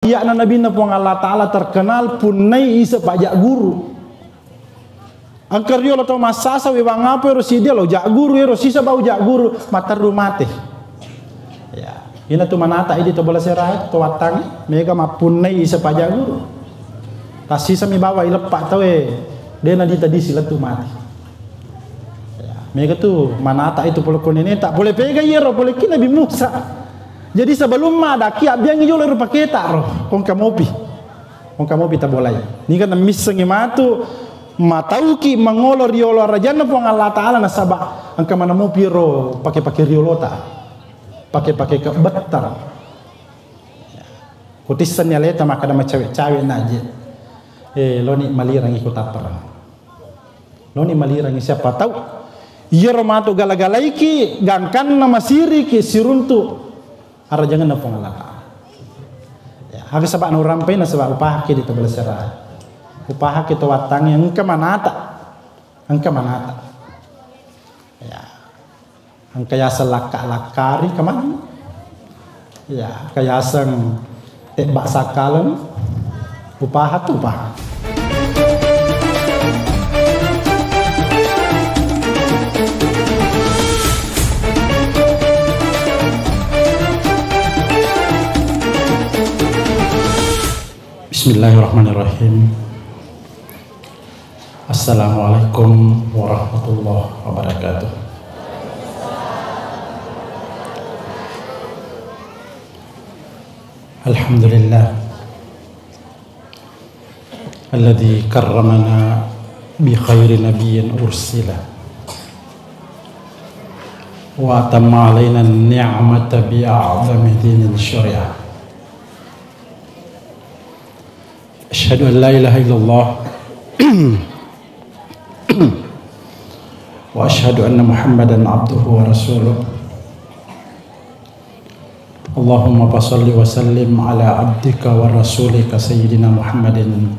Ya Nabi Napong Allah Ta'ala terkenal punai isa pajak guru. Angker yo lo to masasa we bang apa ro si dia lo jak guru ro sisa bau jak guru matar rumate. Ya, ina tu manata idi to bola serai to watang mega mapunai isa pajak guru. Tas sisa mi bawa ilepak to dia nanti tadi silat tu mati. Ya, mega tu manata itu polokon ini tak boleh pegang ye ro boleh kina Nabi Musa. Jadi sebelum ada kia biang yo leru paketa roh kong kamopi tak boleh. Ni kan miseng matu matauki mangolor riolo rajana pong Allah Taala nasaba angka mana mo piro pakai riolota pakai ke betar. Kutisan ya leta maka ada cewek-cewek naje. Lo ni malirang ikut apa? Lo ni malirang siapa tahu? Iya romatu galagalaiki gangkan nama siri ki siruntu. Ara jangan napong Allah. Ya, habis sabak nu rampai na sabak upah ki di tebel serah. Upah ki to watang yang engke manata. Ya. Angka yasa lakari kemana? Ya, kayasan tebak sakalan upah tu upah. Bismillahirrahmanirrahim. Assalamualaikum warahmatullahi wabarakatuh. Alhamdulillah alladzi karramana bi khairi nabiyyin ursila wa atamma alaina an-ni'mata bi a'zami dinin syariah. Asyhadu an la ilaha illallah wa asyhadu anna Muhammadan abduhu wa rasuluh. Allahumma salli wa sallim ala abdika wa rasulika sayyidina Muhammadin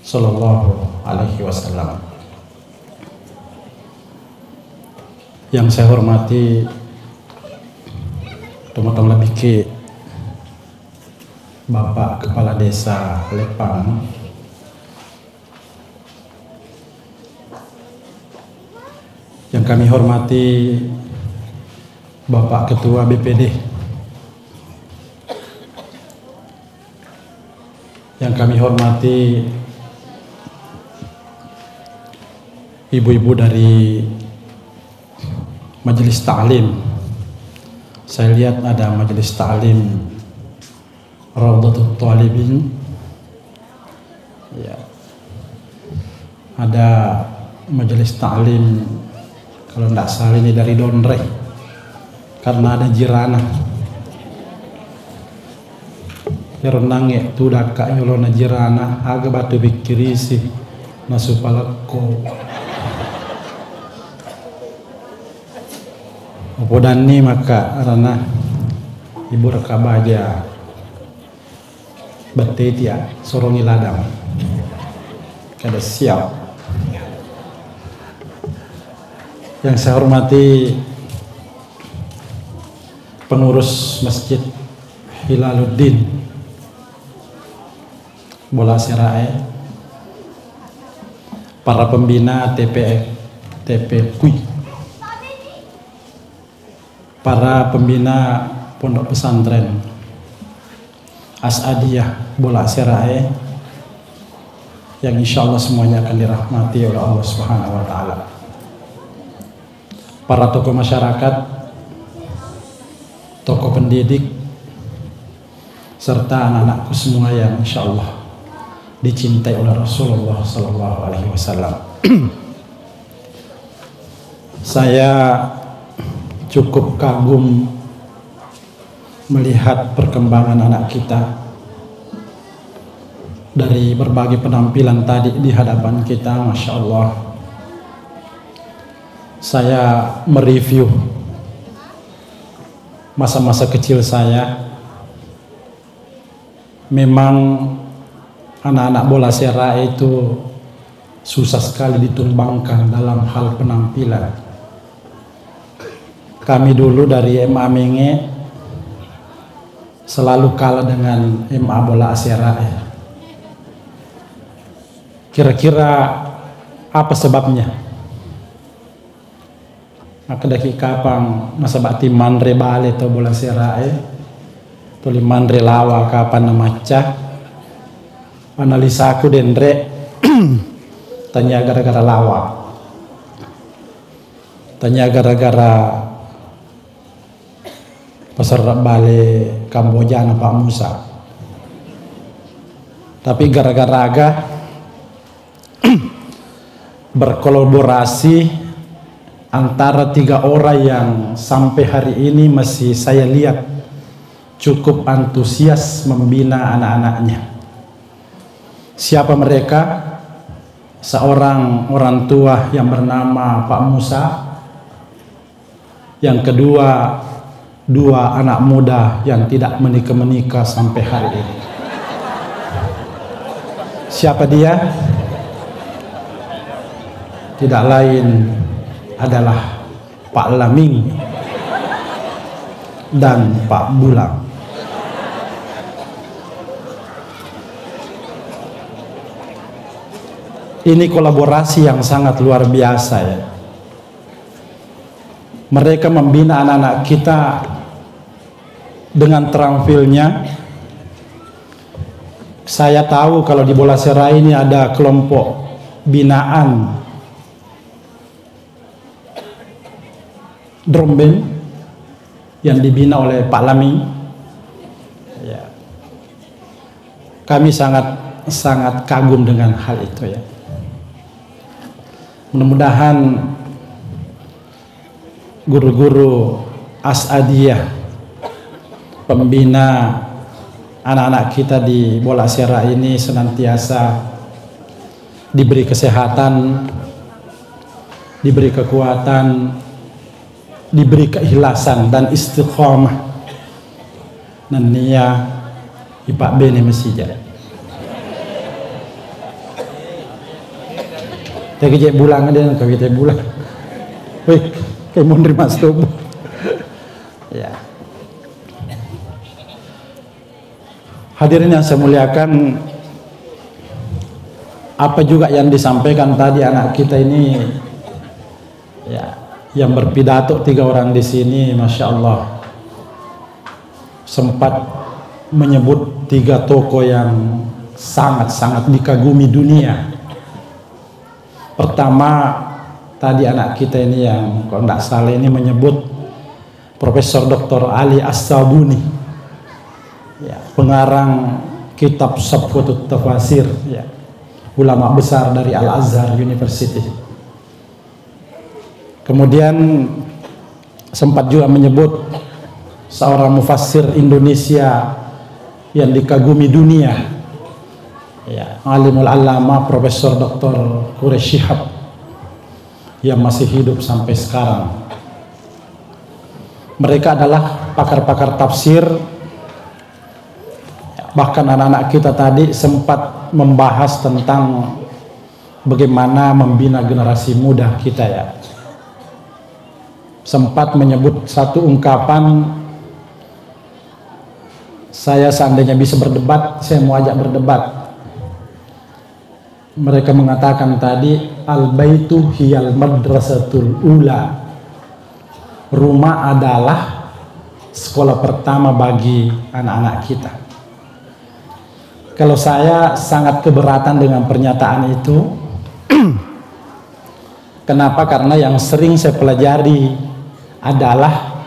sallallahu alaihi wasallam. Yang saya hormati teman-teman lebih Bapak Kepala Desa Lepang, yang kami hormati Bapak Ketua BPD, yang kami hormati ibu-ibu dari Majelis Ta'lim. Saya lihat ada Majelis Ta'lim Raudhatul Thalibin, ya. Ada Majelis Ta'lim kalau tidak salah ini dari Donre, karena ada Jirana renang ya tu daka yolona Jirana aga batu bikirisi nasupalako opodani maka rana ibu rekabaja Batetia sorongi ladang kada siap. Yang saya hormati pengurus Masjid Hilaluddin Bola Serae, para pembina TPQI, para pembina pondok pesantren Asadiyah Bola Serae, yang insya Allah semuanya akan dirahmati oleh Allah Subhanahu wa Ta'ala. Para tokoh masyarakat, tokoh pendidik, serta anak-anakku semua yang insya Allah dicintai oleh Rasulullah Sallallahu Alaihi Wasallam. Saya cukup kagum melihat perkembangan anak kita dari berbagai penampilan tadi di hadapan kita, Masya Allah. Saya mereview masa-masa kecil saya. Memang anak-anak Bola Serae itu susah sekali ditumbangkan dalam hal penampilan. Kami dulu dari MA Menge selalu kalah dengan MA Bola Asera. Kira-kira apa sebabnya? Maka dari kapan masa bakti manre bale to Bola Asera tuli manre lawa kapan namaca analisa aku dendre tanya gara-gara lawa, tanya gara-gara pasar bale Kamboja na Pak Musa. Tapi gara-gara berkolaborasi antara 3 orang yang sampai hari ini masih saya lihat cukup antusias membina anak-anaknya. Siapa mereka? Seorang orang tua yang bernama Pak Musa, yang kedua 2 anak muda yang tidak menikah sampai hari ini. Siapa dia? Tidak lain adalah Pak Laming dan Pak Bulang. Ini kolaborasi yang sangat luar biasa ya. Mereka membina anak-anak kita dengan terampilnya. Saya tahu kalau di Bola Asera ini ada kelompok binaan drum band yang dibina oleh Pak Laming. Ya. Kami sangat kagum dengan hal itu ya. Mudah-mudahan guru-guru Asadiyah, pembina anak-anak kita di Bola Asera ini senantiasa diberi kesehatan, diberi kekuatan, diberi keikhlasan dan istiqomah. Dan niya ipak bene mesija. Tegi bulang ada yang kita bulang. Wih, kayak mau nerima stop. Ya. Hadirin yang saya muliakan, apa juga yang disampaikan tadi anak kita ini, ya, yang berpidato 3 orang di sini, masya Allah, sempat menyebut 3 tokoh yang sangat-sangat dikagumi dunia. Pertama, tadi anak kita ini yang kalau tidak salah ini menyebut Profesor Dr. Ali As-Sabuni, ya, pengarang kitab Sabqatut Tafasir, ya, ulama besar dari Al-Azhar University. Kemudian sempat juga menyebut seorang mufassir Indonesia yang dikagumi dunia, ya, alimul alama Profesor Dr. Quraish Shihab yang masih hidup sampai sekarang. Mereka adalah pakar-pakar tafsir. Bahkan anak-anak kita tadi sempat membahas tentang bagaimana membina generasi muda kita ya. Sempat menyebut satu ungkapan, saya seandainya bisa berdebat, saya mau ajak berdebat. Mereka mengatakan tadi, al-baitu hiyal madrasatul ula. Rumah adalah sekolah pertama bagi anak-anak kita. Kalau saya sangat keberatan dengan pernyataan itu. Kenapa? Karena yang sering saya pelajari adalah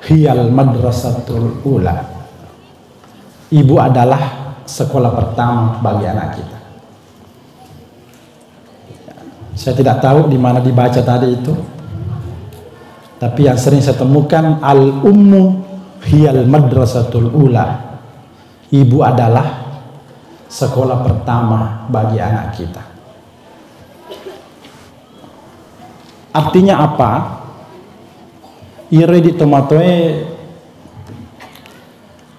hiyal madrasatul ula. Ibu adalah sekolah pertama bagi anak kita. Saya tidak tahu di mana dibaca tadi itu, tapi yang sering saya temukan hiyal madrasatul ula. Ibu adalah sekolah pertama bagi anak kita. Artinya apa? Ire di tomatoe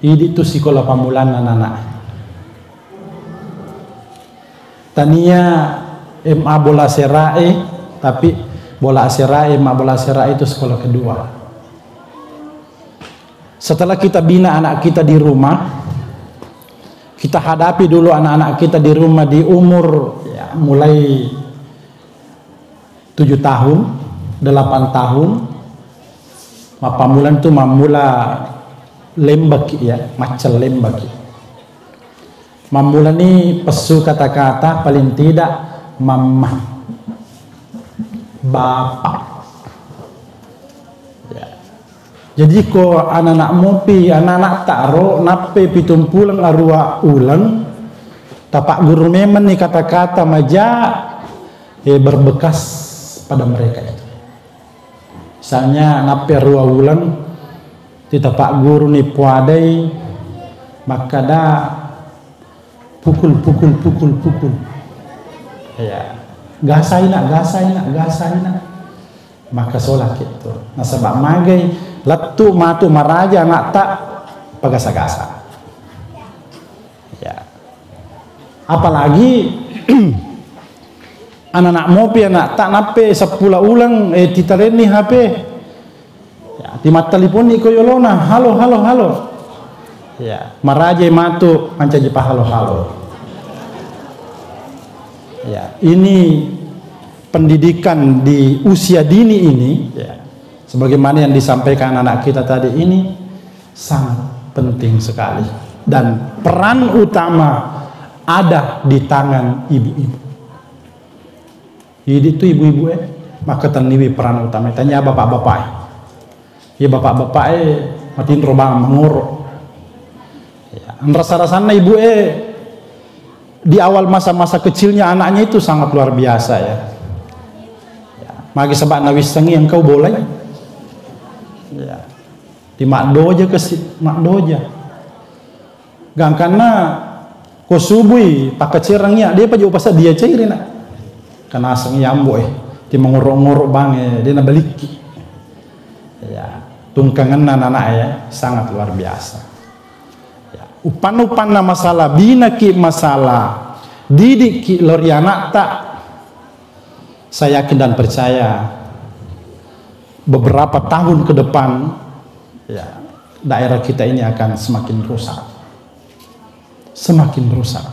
ini itu sekolah pamulan anak-anak. Tania MA Bola Asera, tapi Bola Asera, MA Bola Asera itu sekolah kedua. Setelah kita bina anak kita di rumah, kita hadapi dulu anak-anak kita di rumah di umur ya, mulai 7 tahun, 8 tahun, mapamulan itu mamula lembak ya, macam lembak. Mamula ni pesu kata-kata paling tidak mama, bapak. Jadi ko anak-anak mopi, anak-anak taro nape pitumpulang arua ulang, tapak guru memang nih kata-kata maja berbekas pada mereka itu. Misalnya nape arua ulang, di tapak guru nih puadai, maka dah pukul. Ya, gasaina. Maka solah gitu. Nah sebab magai latu matu maraja nak tak pagasa-gasa. Ya. Apalagi anak-anak mopi anak tak nape 10 ulang titareni HP. Ya, di mata telepon iko yolona, halo. Ya, maraja matu manca jepa halo. Ya, ini pendidikan di usia dini ini ya. Sebagaimana yang disampaikan anak kita tadi ini sangat penting sekali dan peran utama ada di tangan ibu-ibu. Jadi itu ibu-ibu maka taniwi peran utama. Tanya bapak-bapak. Ya bapak-bapak matiin robang menguruk. Ya, rasa-rasanya ibu di awal masa-masa kecilnya anaknya itu sangat luar biasa ya. Magi sebab nawis sengi yang kau boleh. Ya. Di makdoja ke makdoja. Gang karena ko subui pakai cirangnya dia paju pasal dia cairi nak. Karena sengi ambo di menguruk-nguruk bang dia na baliki. Ya, tungkangan anak ya sangat luar biasa. Ya, upan-upan na masalah bina ki masalah didik ki lorianak tak. Saya yakin dan percaya beberapa tahun ke depan ya, daerah kita ini akan semakin rusak.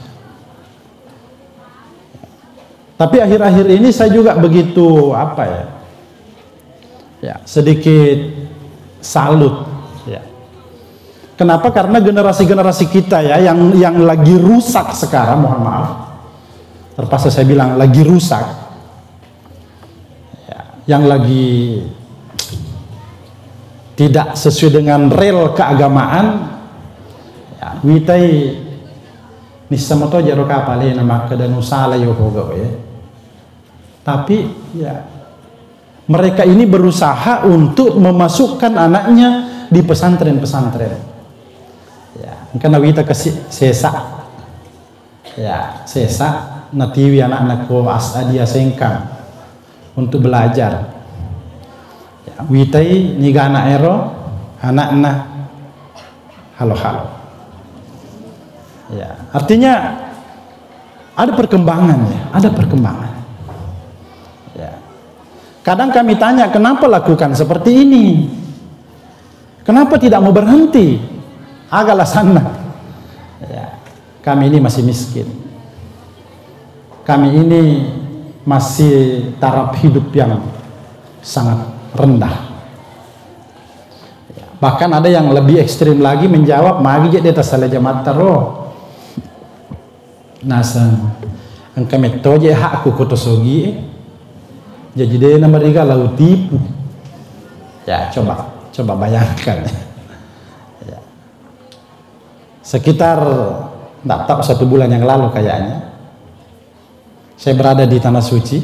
Tapi akhir-akhir ini saya juga begitu sedikit salut ya. Kenapa? Karena generasi-generasi kita ya yang lagi rusak sekarang, mohon maaf terpaksa saya bilang lagi rusak, yang lagi tidak sesuai dengan rel keagamaan ya, witai nisamoto jaro kapale nama kedanusala yoga ya. Tapi ya mereka ini berusaha untuk memasukkan anaknya di pesantren-pesantren ya, karena wita kasih sesa natiwi anak-anak ko asadia sengkang untuk belajar ya, witai niga anak ero anak-anak halo ya, artinya ada perkembangan ya. Kadang kami tanya kenapa lakukan seperti ini, kenapa tidak mau berhenti, agaklah sana ya, kami ini masih miskin, kami ini masih taraf hidup yang sangat rendah. Bahkan ada yang lebih ekstrim lagi menjawab magi di atas salah jamaat taro nasa engkau metoje hakku kotosogi jadi dia nama riga lalu tipu ya. Coba bayangkan ya. Sekitar tidak tahu 1 bulan yang lalu kayaknya saya berada di Tanah Suci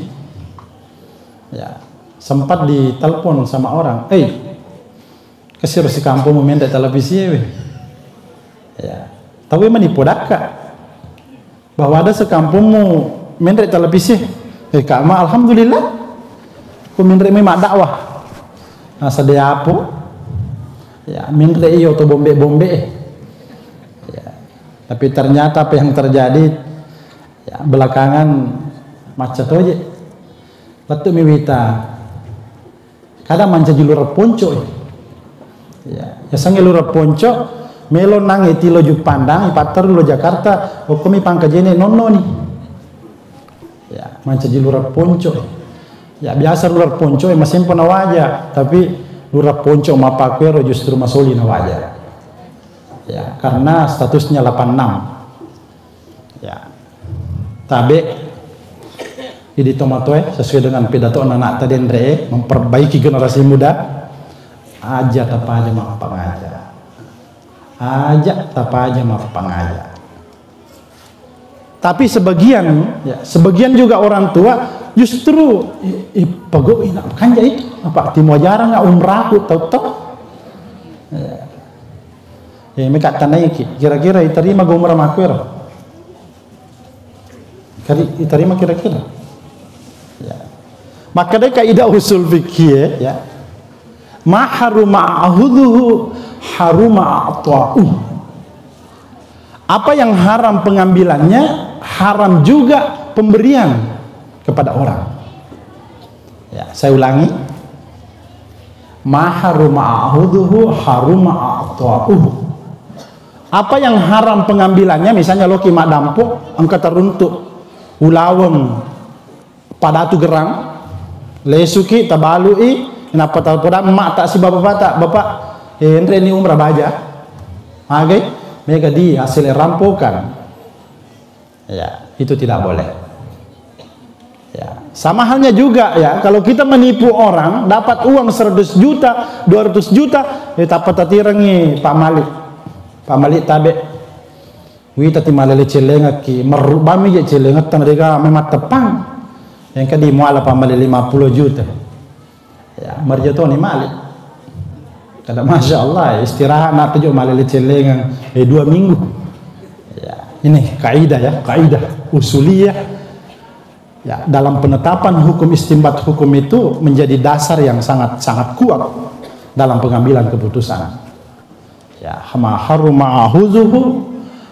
ya, sempat ditelepon sama orang, kesir si kampung minta televisi ya, tapi menipu daka bahwa ada sekampungmu minta televisi kama alhamdulillah ku minta memang dakwah nah sedia apa ya, minta iyo to bombe ya, tapi ternyata apa yang terjadi ya, belakangan macet aja letu miwita kadang manca julur ponco ya, ya sange lura ponco melo nang etilo ju pandang ipater lo Jakarta komi pangkajene nonno nih ya manca ji lura ponco ya biasa lura ponco masih pernah wajah tapi lura ponco mapakwero justru masoli na wajah ya karena statusnya 86 ya tabe di tomatoe sesuai dengan pidato anak tadi Andre memperbaiki generasi muda aja tapa aja maaf pengaja aja tapa aja maaf pengaja tapi sebagian juga orang tua justru pego nak kanja itu apa timo jarang nggak umrahku tau ya mereka tanai kira-kira diterima gue umrah makwir diterima kira-kira ya. Maka dia kaidah usul fikih ya. Ma haruma ahuduhu haruma a'ta'uh. Apa yang haram pengambilannya, haram juga pemberian kepada orang. Ya, saya ulangi. Ma haruma ahuduhu haruma a'ta'uh. Apa yang haram pengambilannya, misalnya lo ki mak dampuk, engkau teruntuk ulaweng pada tu gerang lesuki tabalui kenapa tahu pada emak tak si bapak entre ni umrah baja okay? Mereka di hasil rampokan ya itu tidak boleh ya sama halnya juga ya kalau kita menipu orang dapat uang 100 juta 200 juta ya tak tatirangi Pak Malik tabe wita timalele celenga ki merubami je celenga tan rega memang tepang yang kadi muala pamali 50 juta ya marjatoni mali kada masya Allah istirahat nak tujuh mali celengan 2 minggu ya ini kaidah usuliyah ya dalam penetapan hukum istinbat hukum itu menjadi dasar yang sangat kuat dalam pengambilan keputusan ya ma haruma ahuzuhu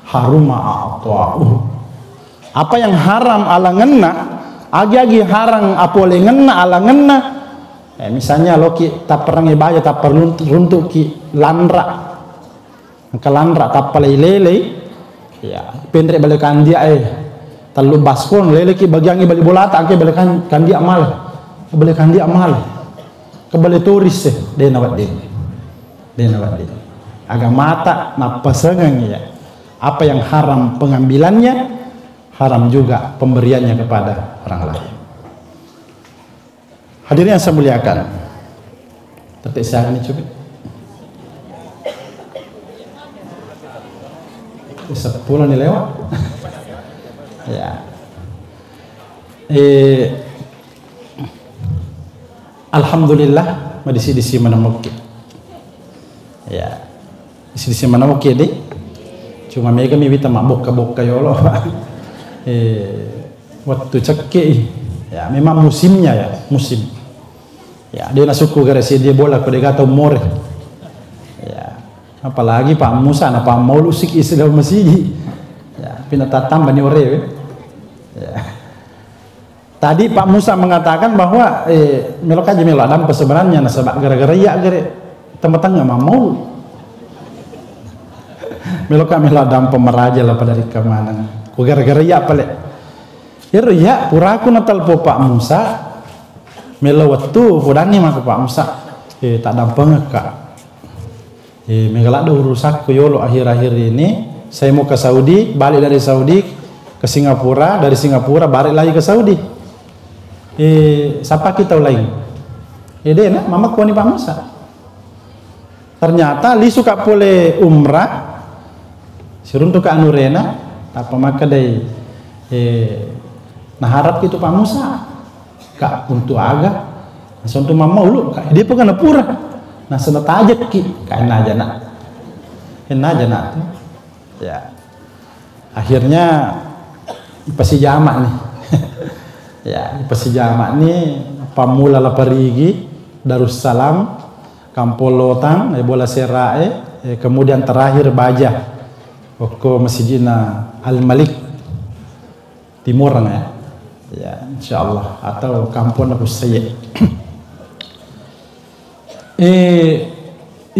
haruma a'ta'uh apa yang haram ala ngena agi-agi harang apole ngena ala ngena misalnya lo ki tak pernah ngebaya tak perlu runtuk ki landra tak palai lele ya pendek balikan dia terlalu baskon lele ki bagiangi balik bola tak ke balikan dia mal kebalik turis dia nawat agak mata napasangan ya apa yang haram pengambilannya haram juga pemberiannya kepada orang lain. Hadirin yang saya muliakan, tertik saya ini cukup 10 nih lewat ya alhamdulillah disi menemukan ya disi menemukan deh cuma mereka minta mabok-bok ya Allah waktu cekik ya memang musimnya ya musim ya dia nak suku garasi dia bola kau dia kata more ya apalagi Pak Musa nak Pak Maulu sik istilah masih ya pindah tambah ni ore ya tadi Pak Musa mengatakan bahwa melok aja melok adam sebenarnya nah sebab gara-gara ya gara tempat tengah mau melok adam pemeraja lah pada rekaman gara-gara ya pale ya pura aku natal po Pak Musa melawat tu pudani mak Pak Musa tak dampang kak megalak do urusak ko yolo akhir-akhir ini saya mau ke Saudi balik dari Saudi ke Singapura dari Singapura balik lagi ke Saudi siapa kita lain dia nak mama ko ni Pak Musa ternyata li suka pole umrah siruntuk ke Anurena apa maka dari nah harap itu Pak Musa kak untuk agak untuk mama ulu kak dia pengen pura nah senat aja ki kena aja nak ya akhirnya pasti jamak nih ya pasti jamak nih pamula la parigi Darussalam Kampolotan bola serae kemudian terakhir Baja Oko masjidina Al-Malik Timur ya insyaallah atau kampung Abu Sayyid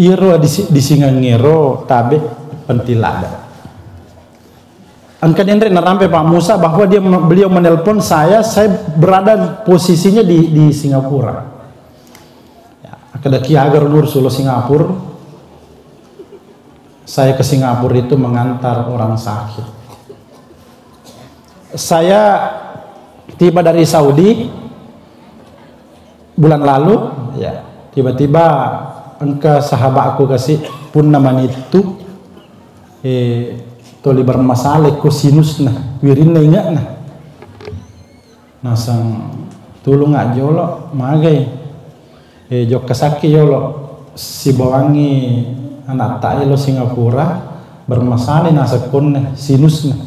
iro di singangero tabe pentilada. Angkat Andre narampe Pak Musa bahwa beliau menelpon saya berada posisinya di Singapura. Ya, kedaki agar nur sulo Singapura. Saya ke Singapura itu mengantar orang sakit. Saya tiba dari Saudi bulan lalu, ya tiba-tiba engkau sahabatku kasih pun namanya itu toli bermasalah ko sinus nah wirin na ingat nah nasang tulung aja lo magai jok kasaki yolo si bawangi anak tak lo Singapura bermasalah nasa kon sinus nah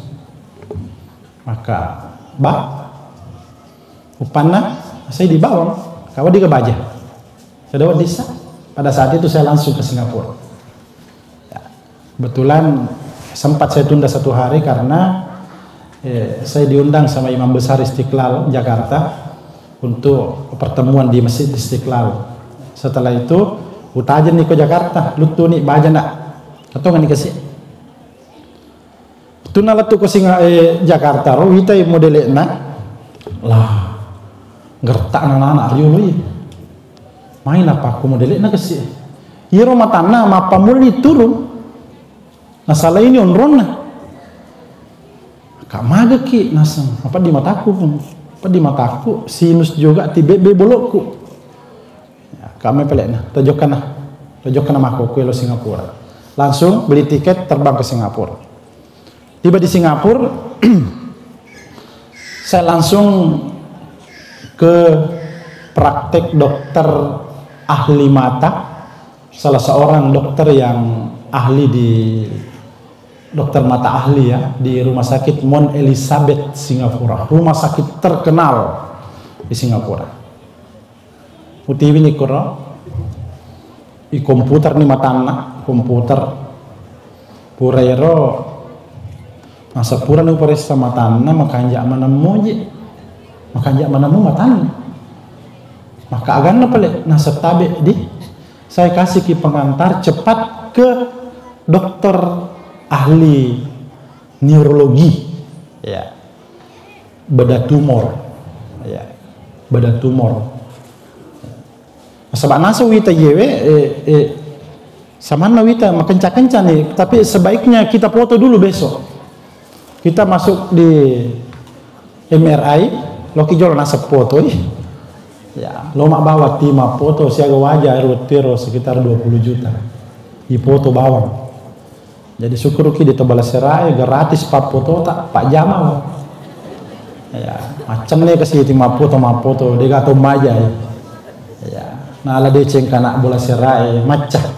maka upana saya di bawang kau di kebaja saya dapat desa pada saat itu saya langsung ke Singapura ya, kebetulan sempat saya tunda 1 hari karena saya diundang sama Imam Besar Istiqlal Jakarta untuk pertemuan di Masjid Istiqlal. Setelah itu utajen nih ke Jakarta lu tuh nih baja nak atau nggak dikasih itu nalat tuh ke Jakarta roh kita modelnya lah ngertak anak-anak riu lu main apa aku modelnya kasih hiro matana apa mulai turun. Masalah ini onron nah, kak maga ki nasang apa di mataku sinus juga tibe bolokku, ya, kami pelek nah tojokkan nama aku lo Singapura, langsung beli tiket terbang ke Singapura. Tiba di Singapura, saya langsung ke praktek dokter ahli mata, salah seorang dokter yang ahli di dokter mata ahli ya di Rumah Sakit Mount Elizabeth Singapura, rumah sakit terkenal di Singapura. Utiwi ni kuro, i komputer ni matana, komputer purero masa pura ni perisa matana makanjak mana moje, makanjak mana mu matana, maka agan na pale nasa tabe di saya kasih ki pengantar cepat ke dokter ahli neurologi ya bedah tumor ya bedah tumor sebab nasa wita yewe sama wita makenca-kenca nih tapi sebaiknya kita foto dulu besok kita masuk di MRI loki jolo nasa foto ya lo mak bawa timah foto siaga wajah rutiro sekitar 20 juta di foto bawang. Jadi syukur ki di Tebala Serai gratis 4 foto tak Pak Jamal. Ya, macam ni kasih timah foto dia kata maja ya. Nah, ala deceng kana bola Serai macah.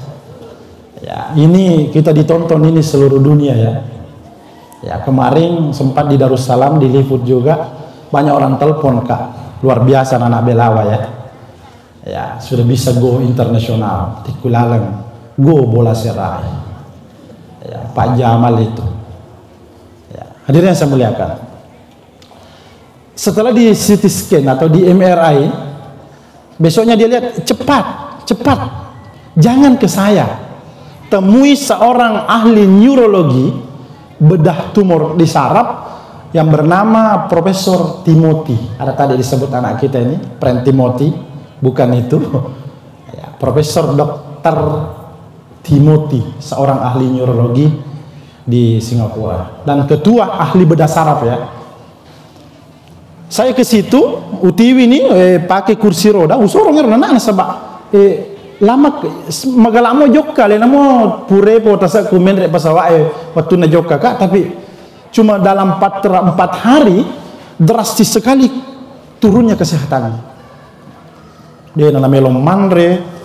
Ya, ini kita ditonton ini seluruh dunia ya. Ya, kemarin sempat di Darussalam diliput juga banyak orang telepon Kak. Luar biasa anak Belawa ya. Ya, sudah bisa go internasional, tikulaleng, go bola Serai. Ya, Pak Jamal itu ya, hadirin yang saya muliakan, setelah di CT scan atau di MRI besoknya dia lihat cepat jangan ke saya, temui seorang ahli neurologi bedah tumor di saraf yang bernama Profesor Timothy. Ada tadi disebut anak kita ini Pren Timothy, bukan itu ya, Profesor Dokter Timothy, seorang ahli neurologi di Singapura dan ketua ahli bedah saraf ya. Saya ke situ, utiwi ini pakai kursi roda, usorongnya renang sebab lama magalamo jokka le namo pure po tasa kumen re pasawa waktu na jokka Kak, tapi cuma dalam 4 hari drastis sekali turunnya kesehatan. Dia namanya Mandre.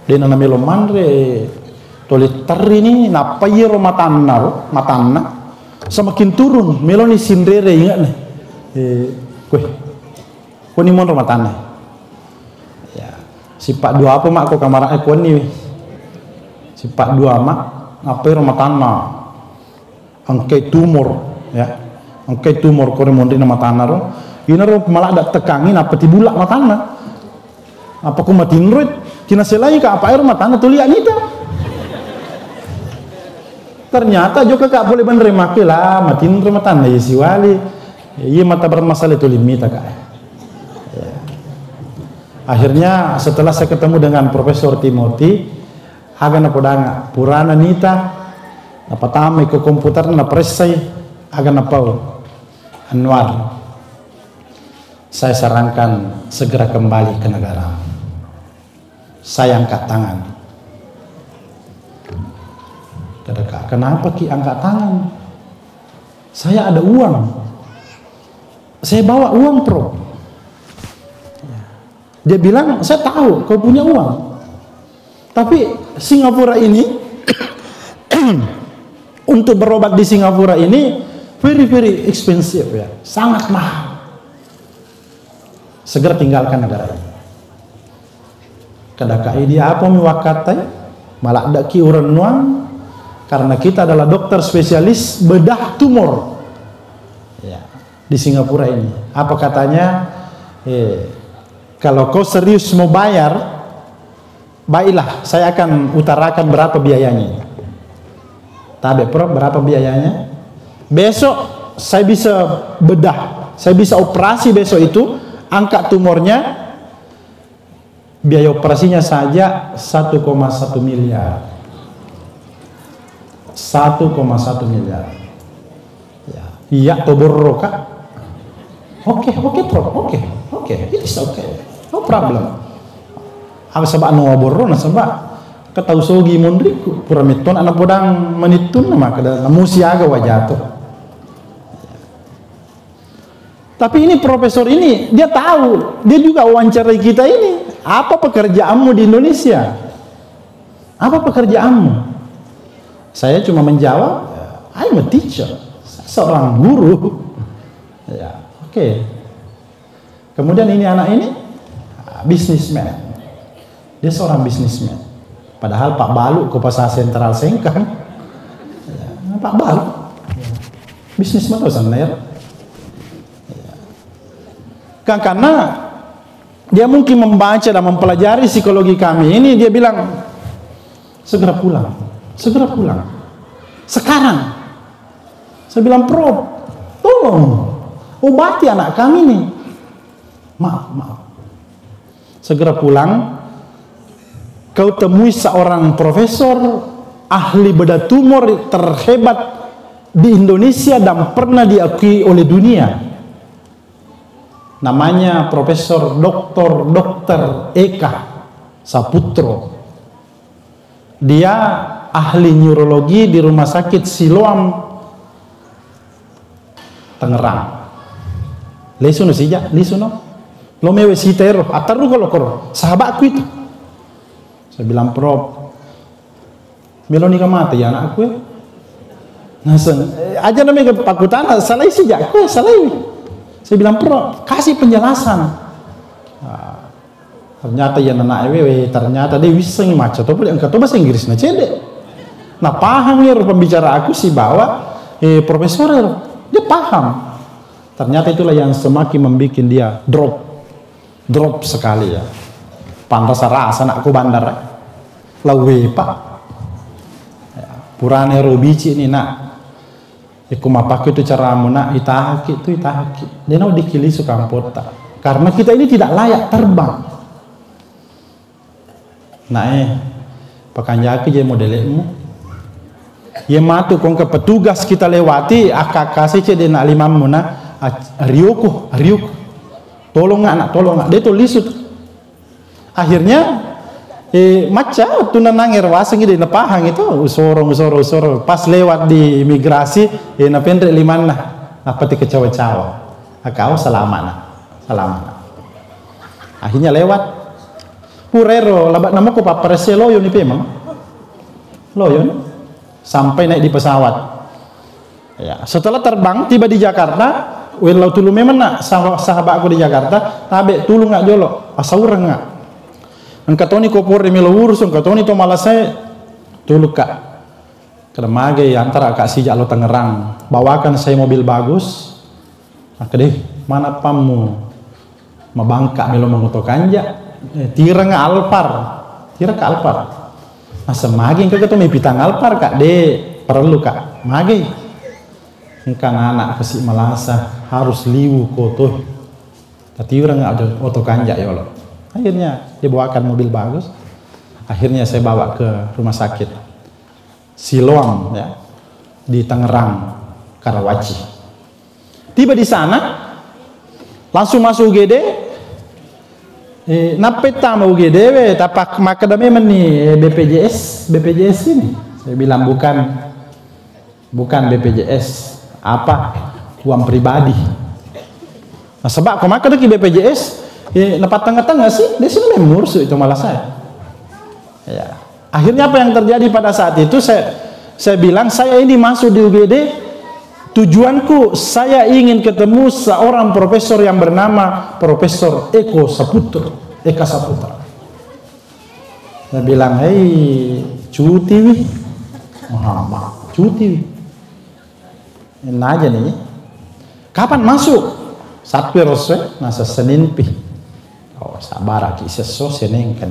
Dia namanya Mandre tolit teri ini napa yero matana semakin turun meloni sindere ingat nih kue ni mon matana ya si Pak dua apa mak ko kamar kue ni si Pak dua mak apa yero matana angkai tumor ya angkai tumor kore mondi na matana ro ina ro malah ada tekangin apa tibulak matana apa ko matinroid Kina selain ke apa air rumah tangga tu lihat kita. Ternyata juga kak boleh bener make lah, matiin rumah tangga ya si wali. Iya mata bermasalah itu limita kak. Ya. Akhirnya setelah saya ketemu dengan Profesor Timothy, agak napodanga purana nita, apa tamu ke komputer na presai, agak napau Anwar. Saya sarankan segera kembali ke negara. Saya angkat tangan. Kata, kenapa Ki angkat tangan? Saya ada uang. Saya bawa uang, Prof. Dia bilang, saya tahu kau punya uang. Tapi Singapura ini, untuk berobat di Singapura ini, very expensive ya. Sangat mahal. Segera tinggalkan negara ini. Kadakai dia apa miwakatai malah daki uran nuang karena kita adalah dokter spesialis bedah tumor ya, di Singapura ini. Apa katanya? Kalau kau serius mau bayar, baiklah saya akan utarakan berapa biayanya. Tabe Prof, berapa biayanya? Besok saya bisa bedah, saya bisa operasi besok itu. Angkat tumornya, biaya operasinya saja 1,1 miliar. 1,1 miliar. Ya, iya toborro kak. Oke, Prof. Oke, it is okay. No problem. Aku sebab no borro na sebab ketau sogi mondriku puramiton anak podang menitun nama kada musia aga wajato. Tapi ini profesor ini, dia tahu, dia juga wawancarai kita ini. Apa pekerjaanmu di Indonesia? Apa pekerjaanmu? Saya cuma menjawab, I'm a teacher, saya seorang guru. Ya, oke. Kemudian ini anak ini, businessman. Dia seorang businessman. Padahal Pak Balu ke pasar sentral Sengkang. Ya, Pak Balu, businessman itu sebenarnya. Karena dia mungkin membaca dan mempelajari psikologi kami ini, dia bilang segera pulang sekarang. Saya bilang, Prof, tolong obati anak kami nih. Maaf segera pulang. Kau temui seorang profesor ahli bedah tumor terhebat di Indonesia dan pernah diakui oleh dunia. Namanya Profesor Dr. Eka Saputro. Dia ahli neurologi di Rumah Sakit Siloam Tangerang. Lesuno sija, lesuno. Lo mewe sitero, ataru kalau kor sahabatku itu. Saya bilang, Prof, meloni mati ya anakku ya. Nasen, aja namanya kepakutana, salah sija, aku salah. Saya bilang, Prof, kasih penjelasan. Nah, ternyata ya anak ewe, ternyata dia bisa maca atau boleh engkau bahasa Inggris na cedek. Nah, paham ya pembicara aku sih bahwa profesor dia paham. Ternyata itulah yang semakin membuat dia drop sekali ya. Pantas rasa anakku bandar. Lawe pak. Ya, purane robici ini nak. Iku mapaku itu caramu nak itahaki. Dia nak dikili suka pota. Karena kita ini tidak layak terbang. Nah pakanjaki je modelmu. Ye matu kong ke petugas kita lewati akak kasih cede nak limamu na Ryuku. Tolong nggak dia tuh lisut. Akhirnya maca tuh nangir waseng di nepahang itu usoro pas lewat di imigrasi na pendre limanna apa ti kecawa-cawa akau selamat. Akhirnya lewat purero labat nama ko paparese loyo ni pe mama loyo sampai naik di pesawat ya. Setelah terbang tiba di Jakarta Lau tulu memang nak sahabat aku di Jakarta tabe tulu nggak jolo asawurang nggak angkatoni kopor di melurus angkatoni to malah saya tulu kak keremage antara kak si Jalo Tangerang bawakan saya mobil bagus deh mana pamu mabangka melo menguto kanja tirang Alphard Kira Kak Alpar. Masa magi engkau ketemu pitang Alpar Kak de perlu Kak. Magi. Engkau anak kasih malasa harus liwu kotor. Tapi orang nggak ada oto kanjak ya Allah. Akhirnya dia bawakan mobil bagus. Akhirnya saya bawa ke rumah sakit Siloam ya di Tangerang, Karawaci. Tiba di sana langsung masuk UGD. Napeta mau UGD tapak makadame meni BPJS ini. Saya bilang bukan BPJS, apa uang pribadi. Nah sebab kau makan ke BPJS, lepas tengah-tengah sih, dia sini memursu itu malah saya. Ya. Akhirnya apa yang terjadi pada saat itu saya bilang saya ini masuk di UGD. Tujuanku saya ingin ketemu seorang profesor yang bernama Profesor Eka Saputra. Saya bilang, hei cuti wih, Muhammad cuti wih. Ini aja nih. Kapan masuk? Satpir nasa Senin pi. Oh sabar aki seso Senin kan.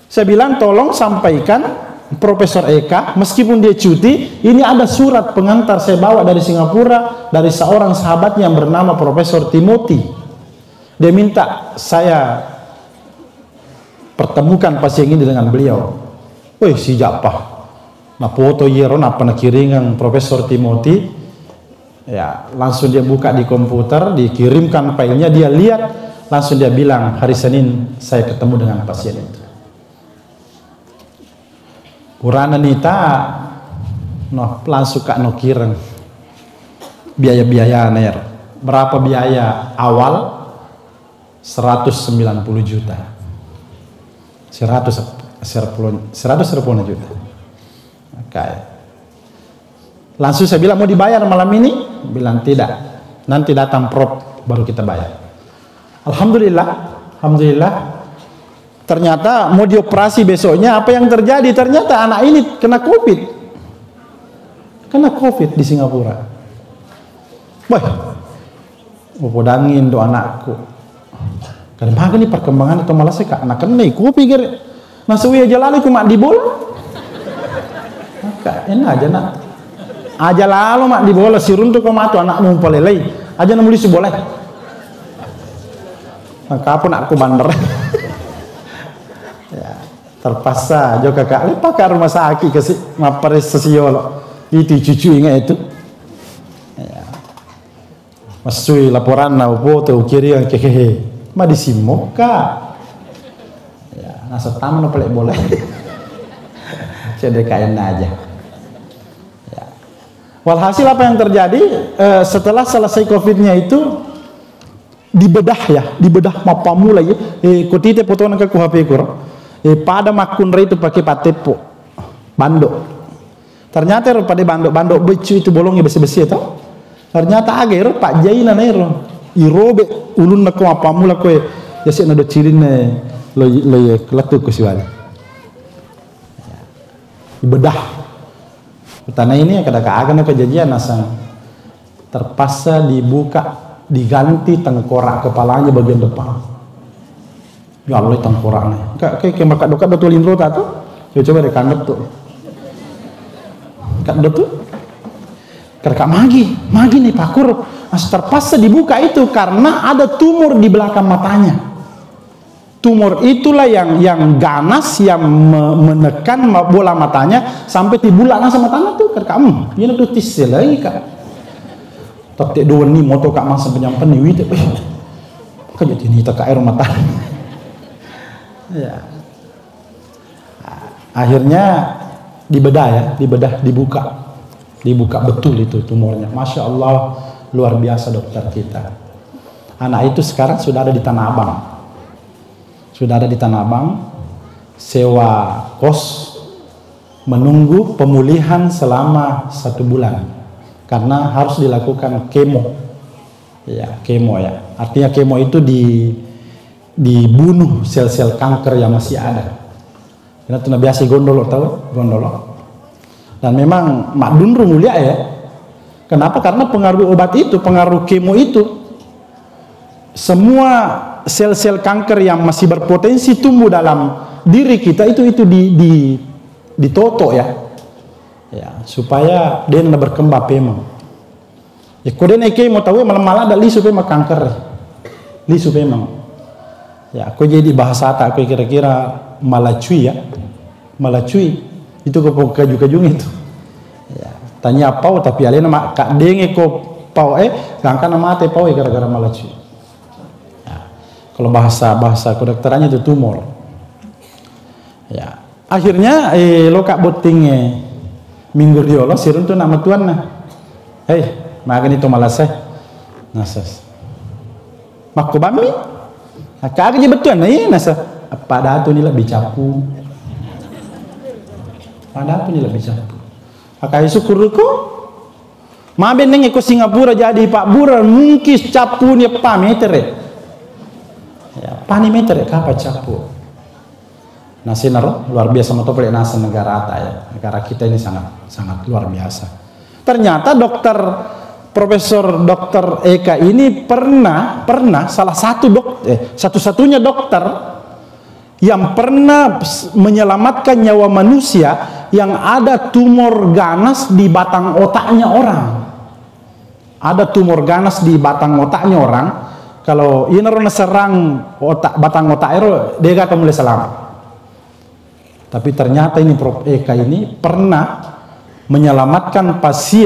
Saya bilang tolong sampaikan Profesor Eka, meskipun dia cuti, ini ada surat pengantar saya bawa dari Singapura dari seorang sahabatnya yang bernama Profesor Timothy. Dia minta saya pertemukan pasien ini dengan beliau. Wih si Japah, nah foto yero napa nak kiringan Profesor Timothy. Ya langsung dia buka di komputer, dikirimkan filenya, dia lihat, langsung dia bilang hari Senin saya ketemu dengan pasien itu. Urana nita langsung kak kireng biaya ner berapa biaya awal 190 juta 110 juta. Oke. Langsung saya bilang mau dibayar malam ini, bilang tidak, nanti datang prop baru kita bayar. Alhamdulillah ternyata mau dioperasi besoknya, apa yang terjadi? Ternyata anak ini kena COVID di Singapura. Wah, mau podangin do anakku. Karena ini perkembangan atau malah sih kak anak kena, ku pikir nasuwi aja lalu cuma di bola. Kak enak aja nak, aja lalu mak di bola sirun tuh kematu anak numpul lelai, aja namuli si boleh. Maka apa nak aku bander. Terpaksa juga kakak lepas ke rumah sakit kasih mapares sesiolo itu cucu ingat itu ya. Masui laporan na foto kiri yang kehehe ma disimok kak ya nasa taman apa boleh cedekain aja ya. Walhasil apa yang terjadi setelah selesai covidnya itu dibedah mapamula ya kutite foto nak aku HP kur pada makunra itu pakai patepo bandok. Ternyata pada bandok becu itu bolongnya besi-besi itu. Ternyata agar pak jaina nero irobe ulun nak apa mula koe ya sih nado cirin lo ya kelatu kusiwali. Ibedah. Tanah ini kada kaagan kejadian nasang terpaksa dibuka diganti tengkorak kepalanya bagian depan. Ya Allah tengkoraknya. Kayak makat dokat betul indro tuh. Ya coba dekandep tuh. Kat betul. Kerja magi nih pakur. Mas terpaksa dibuka itu karena ada tumor di belakang matanya. Tumor itulah yang ganas yang menekan bola matanya sampai tibulak sama tanah tuh kerja ini tuh tisel lagi kak. Tapi dua nih moto kak masa penyampan nih wite. Kayak ini tak air mata. Ya. Akhirnya dibedah dibuka betul itu tumornya. Masya Allah luar biasa dokter kita. Anak itu sekarang sudah ada di Tanah Abang, sewa kos, menunggu pemulihan selama 1 bulan karena harus dilakukan kemo ya. Artinya kemo itu dibunuh sel-sel kanker yang masih ada. Karena itu biasa gondolo. Dan memang mak dunru mulia ya. Kenapa? Karena pengaruh obat itu, pengaruh kemo itu, semua sel-sel kanker yang masih berpotensi tumbuh dalam diri kita itu ditoto ya, supaya dia nak berkembang memang. Ya kau dia nak mau tahu malam-malam ada lisu memang kanker, lisu memang. Ya kau jadi bahasa tak kau kira-kira malacui ya, malacui itu kau kaju-kajung itu. Ya, tanya pau tapi alena mak kak denge kau pau gangkan mate pau gara-gara malacui. Ya, kalau bahasa kedokterannya itu tumor. Ya, akhirnya lo kak boting minggu diolo sirun tuh nama tuan nah. Makan itu malas nasas. Makko bami. Kagak je betuan nasa. Pada tu ni lebih capu. Pada tu ni lebih capu. Akai syukur ko. Maben neng ko Singapura jadi Pak Bura mungkis capu ni pa meter. Ya, pa ni meter kapa capu. Nasi naro luar biasa matopel nasa negara ata ya. Negara kita ini sangat luar biasa. Ternyata Profesor Dr. Eka ini pernah salah satu satu-satunya dokter yang pernah menyelamatkan nyawa manusia yang ada tumor ganas di batang otaknya orang. Ada tumor ganas di batang otaknya orang. Kalau ini orang serang batang otak itu dia akan mulai selamat. Tapi ternyata ini Prof. Eka ini pernah menyelamatkan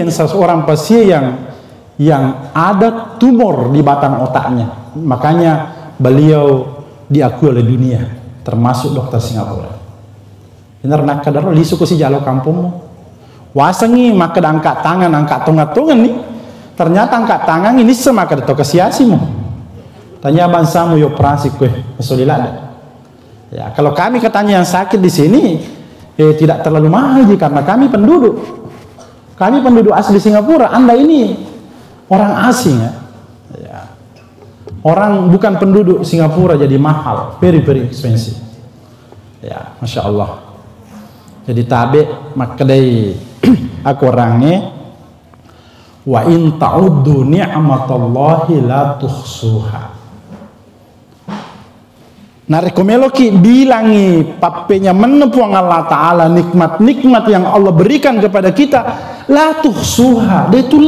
seseorang pasien yang ada tumor di batang otaknya. Makanya beliau diakui oleh dunia, termasuk dokter Singapura. Benar nak kadar lisu ko si jalo kampungmu. Wasangi maka angkat tangan, angkat tongat-tongan nih. Ternyata angkat tangan ini semaka to kasiasimu. Tanya bangsamu yo operasi kue, mesolilada. Ya, kalau kami katanya yang sakit di sini tidak terlalu mahal karena kami penduduk. Kami penduduk asli Singapura. Anda ini orang asing ya. Orang bukan penduduk Singapura jadi mahal, very expensive. Ya, masya Allah. Jadi tabe makadai aku orangnya wa in ta'uddu ni'matallahi la tuhsuha. Narikomeloki bilangi papenya menepuang Allah Ta'ala nikmat-nikmat yang Allah berikan kepada kita la tuhsuha, dia itu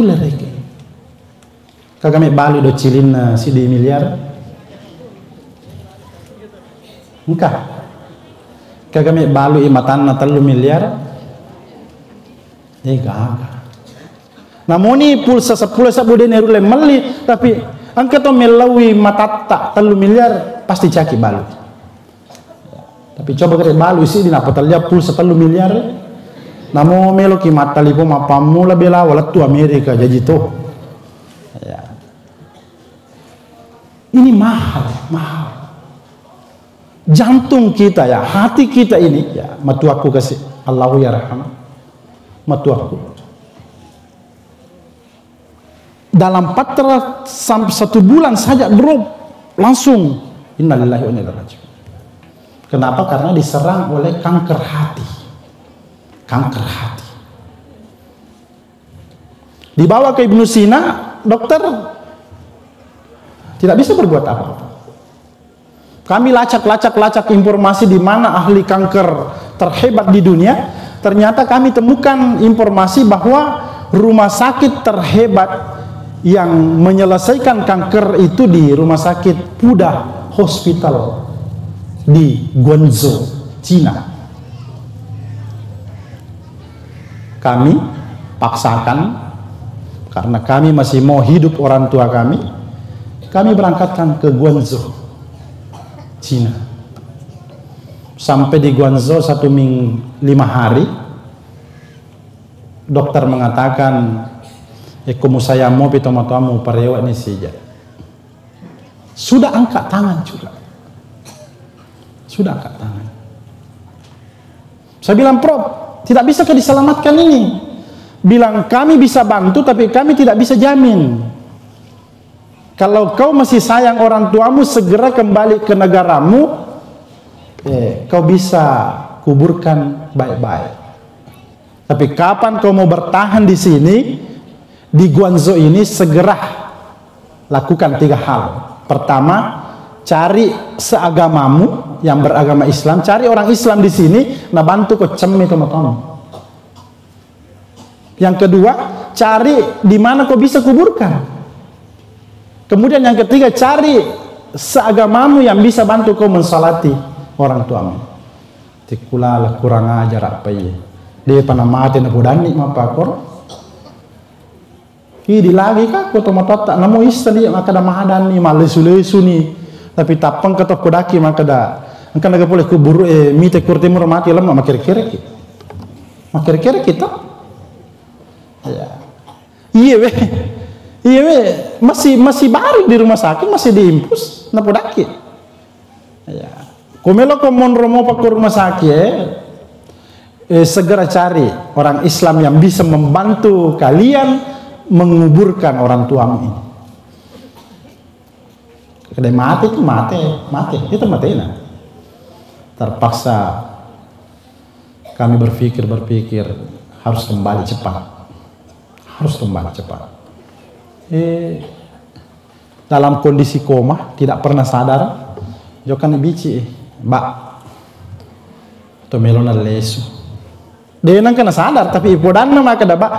lereken kagame balu do cilin si di miliar engkah kagame balu imatan na 3 miliar gaga namoni pulsa 10 sabu de neru le meli tapi angka to melawi matata 3 miliar pasti caki balu. Tapi coba kere balu isi di napa talia pulsa 3 miliar. Namo melo ki matalipo mapamula bela wala tu Amerika jadi to. Ya. Ini mahal. Jantung kita ya, hati kita ini ya, matuaku kasih Allahu ya rahman. Matuaku. Dalam 4 sampai 1 bulan saja drop langsung innalillahi wa inna ilaihi raji'un. Kenapa? Karena diserang oleh kanker hati. Kanker hati. Dibawa ke Ibnu Sina, dokter tidak bisa berbuat apa-apa. Kami lacak informasi di mana ahli kanker terhebat di dunia. Ternyata kami temukan informasi bahwa rumah sakit terhebat yang menyelesaikan kanker itu di rumah sakit Puda Hospital di Guangzhou, Cina. Kami paksakan karena kami masih mau hidup orang tua kami berangkatkan ke Guangzhou, Cina. Sampai di Guangzhou 1 minggu 5 hari, dokter mengatakan ekomu saya mau pitomotomu parewa ini saja. Sudah angkat tangan juga. Sudah angkat tangan. Saya bilang, Prof, tidak bisa diselamatkan ini. Bilang kami bisa bantu tapi kami tidak bisa jamin. Kalau kau masih sayang orang tuamu, segera kembali ke negaramu, kau bisa kuburkan baik-baik. Tapi kapan kau mau bertahan di sini, di Guangzhou ini, segera lakukan 3 hal. Pertama, cari seagamamu yang beragama Islam, cari orang Islam di sini, nah bantu kau cem itu makamu. Yang kedua, cari di mana kau bisa kuburkan. Kemudian yang ketiga, cari seagamamu yang bisa bantu kau mensalati orang tuamu. Tikulalah kurang ajar apa ya. Dia pernah mati na budani mapakor. Hidi lagi kah kau tomat tak namo istri maka dah mahadan ni malesu-lesu ni. Tapi tapang ketok kodaki maka dah angkan naga boleh kubur mite kurtimur mati lama makir-kira kita. Makir-kira kita. Ya. Iya masih baru di rumah sakit, masih diimpus na podaki. Ya. Kumelo komon romo pak rumah sakit. Segera cari orang Islam yang bisa membantu kalian menguburkan orang tuamu ini. Kedai mati itu mati itu mati nah. Terpaksa kami berpikir harus kembali cepat. Dalam kondisi koma, tidak pernah sadar, jokan bici, mbak, tomelona lesu. Dia nang kena sadar, tapi ipodan nama kedabak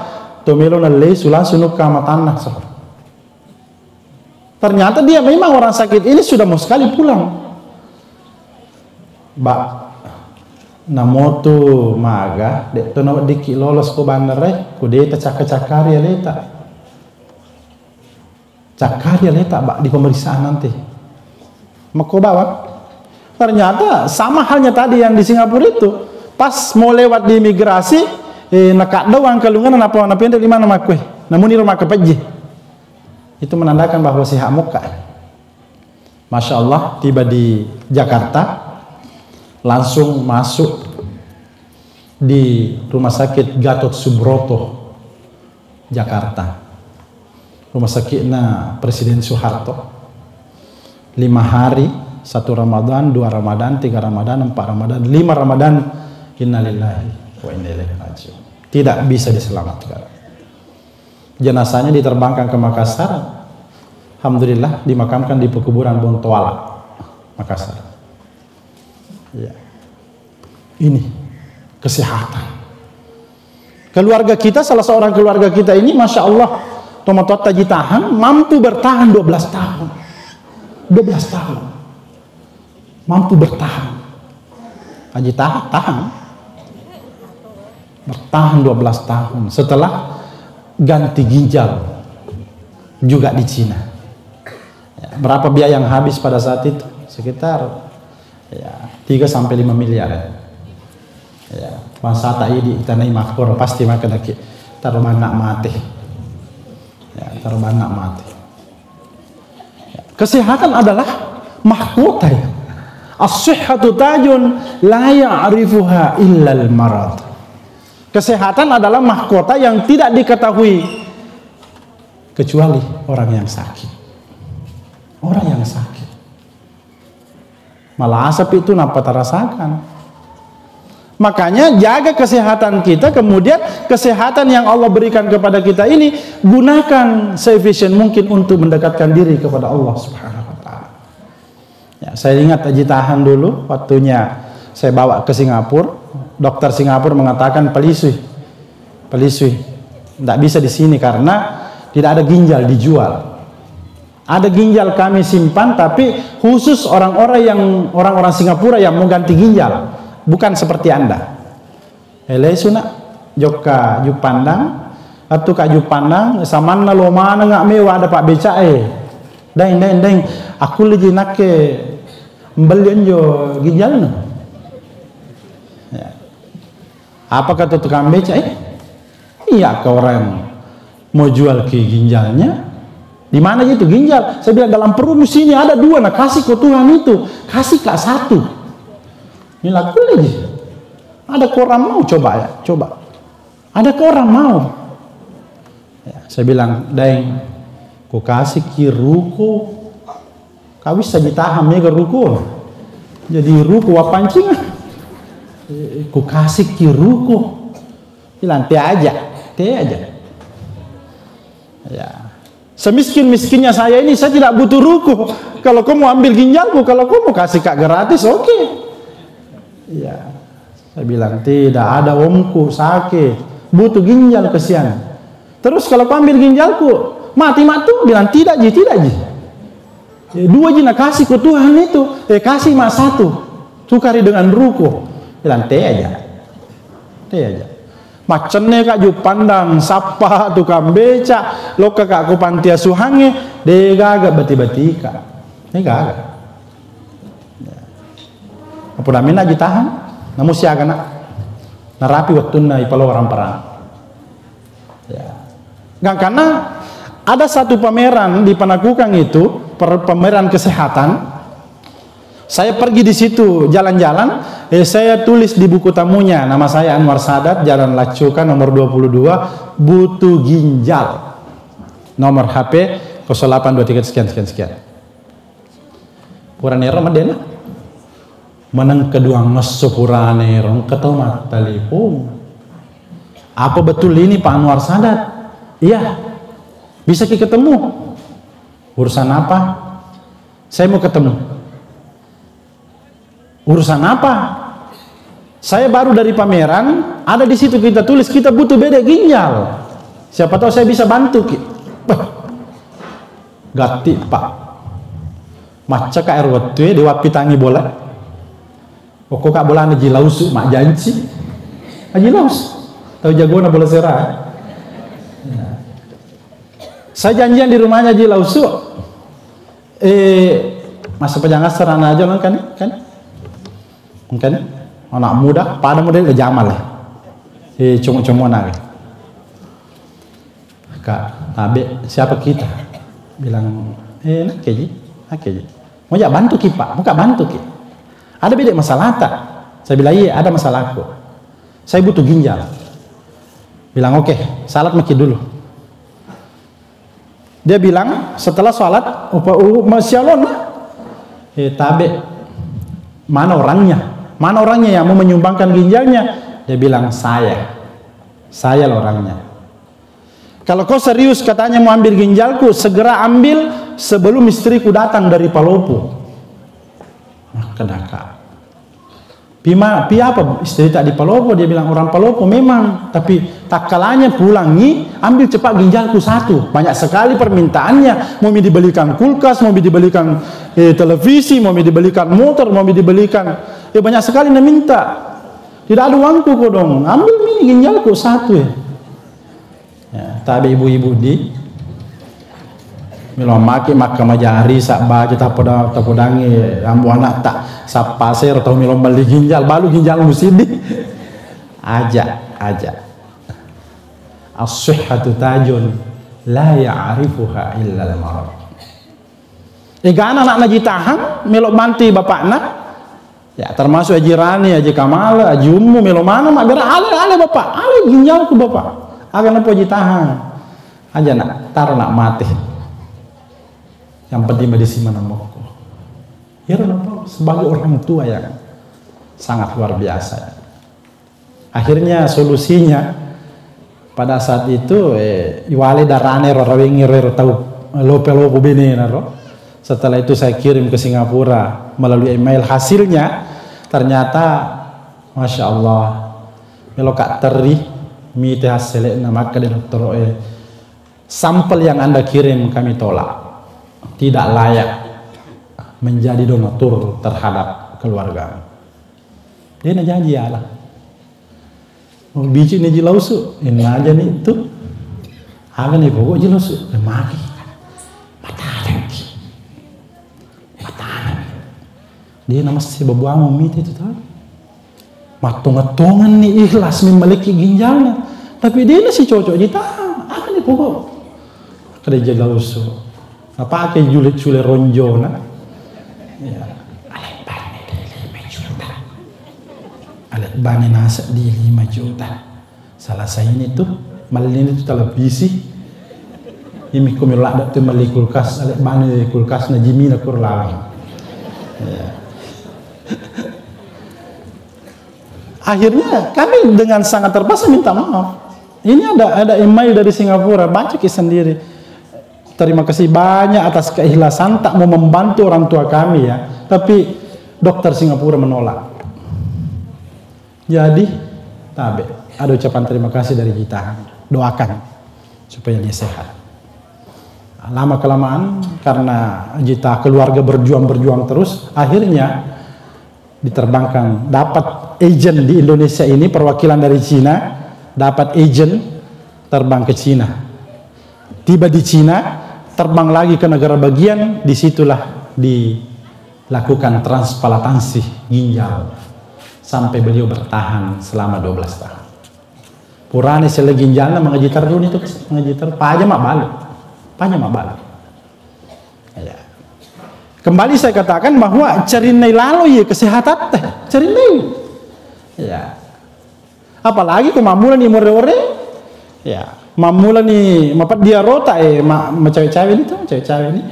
tomelona lesu langsung ke tanah. Ternyata dia memang orang sakit ini sudah mau sekali pulang. Mbak, namoto maga, dek tono diki lolos ko bandar ko deta cakar ya leta. Cakar ya leta mbak di pemeriksaan nanti. Mako bawa. Ternyata sama halnya tadi yang di Singapura itu. Pas mau lewat di imigrasi, nakak doang kalungan apa pendek di mana makwe. Namun di rumah kepeji. Itu menandakan bahwa sehat muka. Masya Allah, tiba di Jakarta, langsung masuk di Rumah Sakit Gatot Subroto, Jakarta. Rumah sakitnya Presiden Soeharto. 5 hari, 1 Ramadan, 2 Ramadan, 3 Ramadan, 4 Ramadan, 5 Ramadan. Innalillahi wa inna ilaihi raji'un. Tidak bisa diselamatkan. Jenazahnya diterbangkan ke Makassar. Alhamdulillah dimakamkan di pekuburan Bontoala, Makassar. Ya. Ini kesehatan. Keluarga kita, salah seorang keluarga kita ini, masya Allah, tomat tahan mampu bertahan 12 tahun. 12 tahun. Mampu bertahan. Haji tahan. Bertahan 12 tahun setelah ganti ginjal juga di Cina. Ya, berapa biaya yang habis pada saat itu? Sekitar 3-5 miliar. Ya, masa tak ini tanai makor pasti makan lagi taruh anak mati. Ya, taruh anak mati. Ya, kesehatan adalah mahkota ya. As-sihhatu tajun la ya'rifuha illa al-marad. Kesehatan adalah mahkota yang tidak diketahui kecuali orang yang sakit. Orang yang sakit. Malah asap itu napa terasakan. Makanya jaga kesehatan kita, kemudian kesehatan yang Allah berikan kepada kita ini gunakan se-efisien mungkin untuk mendekatkan diri kepada Allah Subhanahu wa taala. Ya, saya ingat Haji tahan dulu waktunya saya bawa ke Singapura. Dokter Singapura mengatakan pelisui, tidak bisa di sini karena tidak ada ginjal dijual. Ada ginjal kami simpan, tapi khusus orang-orang Singapura yang mau ganti ginjal, bukan seperti Anda. Suna joka jupandang atau kak jupandang samana lo mana nggak mewah ada Pak beca deng aku lagi nak ke belian jo ginjal no. Apa kata tukang beca? Iya ke orang mau jual ke ginjalnya. Di mana itu ginjal? Saya bilang dalam perut sini ada 2. Nah kasih ke Tuhan itu, kasih kak 1. Ini laku lagi. Ada ke orang mau coba ya, coba. Ada ke orang mau. Ya, saya bilang, deng, ku kasih ki ruko, kau bisa ditahan ya ke ruko. Jadi ruko wapancing. Ku kasih kiruku bilang te aja ya Semiskin-miskinnya saya ini, saya tidak butuh ruku. Kalau kau mau ambil ginjalku, kalau kau mau kasih kak gratis, oke. Ya, saya bilang tidak ada omku sakit, butuh ginjal kesian. Terus kalau kau ambil ginjalku, mati tuh bilang tidak ji. Dua ji nak kasih ke Tuhan itu, kasih mak satu, tukari dengan ruku. Bilang teh aja. Macamnya kak ju pandang sapa tukang beca lo kakak ku panti asuhannya dia gagak bati-bati kak ini gagak apa namanya aja tahan namun siaga nak narapi waktu na ipalo orang perang ya nggak, karena ada satu pameran di Panakukang itu pameran kesehatan. Saya pergi di situ jalan-jalan, saya tulis di buku tamunya, nama saya Anwar Sadat, Jalan Lacukan nomor 22, butuh ginjal. Nomor HP 0823 sekian. Puranero madena. Menang kedua ngesu puranero, ketemu telepon. Apa betul ini Pak Anwar Sadat? Iya. Bisa kita ketemu. Urusan apa? Saya mau ketemu. Urusan apa? Saya baru dari pameran, ada di situ kita tulis kita butuh beda ginjal. Siapa tahu saya bisa bantu. Gati Pak. Maca ka RWT di wapitangi bola. Pokok kak bola na jilausu mak janji. Jilaus. Tahu jagoan bola serah. Saya janjian di rumahnya jilausu. Masa pejangas serana aja kan? Mungkin anak muda pada model jamal lah. Cuma nak. Kak, abe siapa kita? Bilang, nak keji. Mau jak bantu ki Pak, mau bantu ki. Ada beda masalah tak? Saya bilang iya, ada masalahku. Saya butuh ginjal. Bilang oke, salat maki dulu. Dia bilang setelah salat, masyaallah. Tabe mana orangnya? Mana orangnya yang mau menyumbangkan ginjalnya? Dia bilang saya lah orangnya. Kalau kau serius katanya mau ambil ginjalku, segera ambil sebelum istriku datang dari Palopo. Kedaka. Pi apa istri tak di Palopo? Dia bilang orang Palopo memang, tapi tak kalanya pulangi ambil cepat ginjalku satu. Banyak sekali permintaannya, mau dibelikan kulkas, mau dibelikan televisi, mau dibelikan motor, mau dibelikan banyak sekali nak minta. Tidak ada uangku kok dong. Ambil mini ginjalku satu ya. Tapi ibu-ibu di milo maki maka majari sak baju tapodangi ambu anak tak sak pasir atau milo beli ginjal balu ginjal musidi aja as-sihhatu tajun la ya'rifuha illa al-marad. Anak naji tahan milo manti bapakna ya termasuk aji Rani, aji Kamal, aji Ummu milo mana mak biar ale bapak ale ginjalku bapak akan apa aji tahan aja nak taruh nak mati. Yang penting medisi mana moko. Ya sebagai orang tua ya kan sangat luar biasa. Akhirnya solusinya pada saat itu iwale darane rawengi tahu lope bene naro. Setelah itu saya kirim ke Singapura melalui email, hasilnya ternyata masya Allah melo kak teri mite hasilnya nama kade dokter sampel yang Anda kirim kami tolak. Tidak layak menjadi donatur terhadap keluarga. Dia nak janji Allah. Mau biji ni jilausu, ini aja nih tu. Agan ni pokok jilausu, maki. Matahan. Dia nama si babuang miti itu tahu. Matung-matungan ni ikhlas memiliki ginjalnya, tapi dia nasi cocok ditahan. Agan ni pokok. Kada jilausu. Apa ke julit ronjo na? Ya. Alat bani nasa di 5 juta. Salah saya ini tuh malin itu televisi. Ini kumilak dak tu mali kulkas, alat bani kulkas na jimi na kurlalang. Ya. Akhirnya kami dengan sangat terpaksa minta maaf. Ini ada email dari Singapura, baca kisah sendiri. terima kasih banyak atas keikhlasan tak mau membantu orang tua kami ya. Tapi dokter Singapura menolak. Jadi, ada ucapan terima kasih dari kita. Doakan supaya dia sehat. Lama kelamaan karena kita keluarga berjuang terus, akhirnya diterbangkan, dapat agent di Indonesia ini, perwakilan dari Cina, dapat agent terbang ke Cina. Tiba di Cina, terbang lagi ke negara bagian, disitulah dilakukan transplantasi ginjal sampai beliau bertahan selama 12 tahun. Purane sele ginjalnya mengajitar dulu itu, mengajitar paja mak balik. Ya. Kembali saya katakan bahwa cerinai lalu ya kesehatan teh, cerinai. Ya. Apalagi kok mamulan ni more-ore. Ya, mamulan ni mapat dia rota cewek-cewek ini tuh, cewek-cewek ini.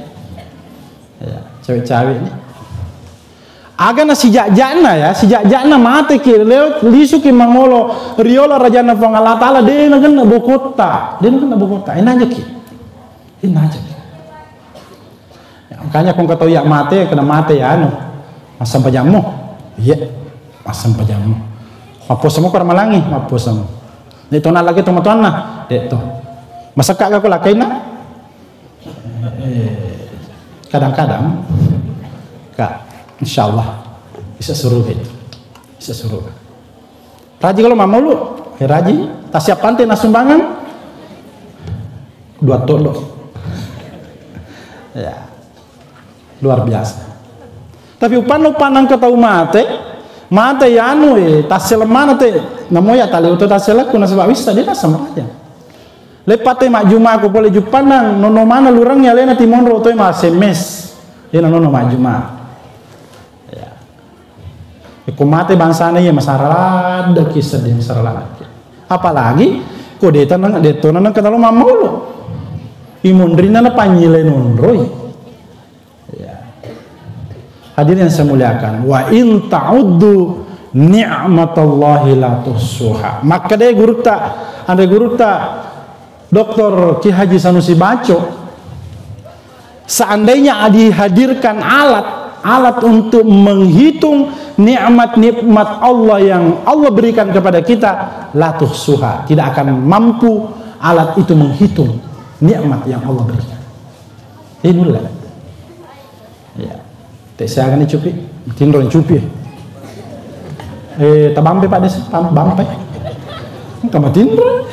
Ya, cewek-cewek ini. Aga na sejak jana mate ki leo lisu ki mangolo riola rajana Allah taala de na kan bokota ini aja ki ya, makanya kung kataw ya mate kena mate ya anu masam pajamu iya masam pajamu mapos mo kar malangi mapos mo dito na lagi tumatuan na dito masaka ka ko lakay na kadang-kadang kak insya Allah bisa suruh itu, bisa suruh. Raji kalau mau lu, Raji, tak siap pantai na sumbangan, 2 tolo, ya, luar biasa. Tapi upan ang kataw mate ya anu tas selemana te, namoya tali uto tas selaku na sebab bisa dia tas sama aja. Lepate mak juma ko boleh jupanang nono mana lurang ya lena timon roto ma semes, dia nono mak juma. Kumate bangsana ya masalah ada kisah dia masalah lagi. Apalagi kok detona nang ketalo mamolo. Imundrina na panyile nonroy. Ya. Hadirin yang saya muliakan, wa in ta'uddu ni'matallahi la tuhsuha. Maka dia guru tak Dr. Ki Haji Sanusi Baco, seandainya dihadirkan alat untuk menghitung nikmat-nikmat Allah yang Allah berikan kepada kita, la tuhsuha, tidak akan mampu alat itu menghitung nikmat yang Allah berikan. Inilah. Ya. Saya akan cupi, tinron cupi. Tabampe Pak Des, bampe. Kamu tinron.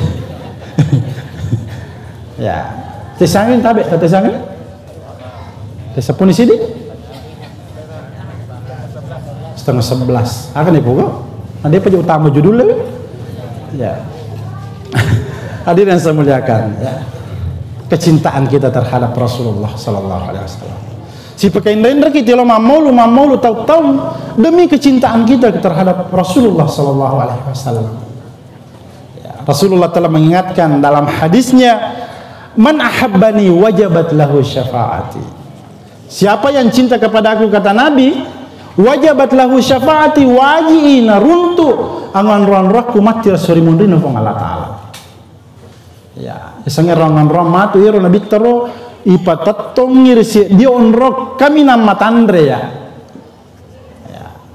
Ya. Tesangin tabe, tesangin. Tesapun di sini. 10:30 akan ibu kok ada apa utama judulnya ya. Hadirin yang saya muliakan ya. Kecintaan kita terhadap Rasulullah sallallahu alaihi wasallam si pekaindain kita lo mamolu tahu demi kecintaan kita terhadap Rasulullah sallallahu alaihi wasallam ya. Rasulullah telah mengingatkan dalam hadisnya, man ahabbani wajabat lahu syafaati, siapa yang cinta kepada aku kata Nabi, wajabat lahu syafaati wajiina runtu angan ron-ron mati surimun rino pong Allah taala ya isangnya ron-ron matu iro nabi tero ipatatong ngirisi dia onrok kami nama tandre ya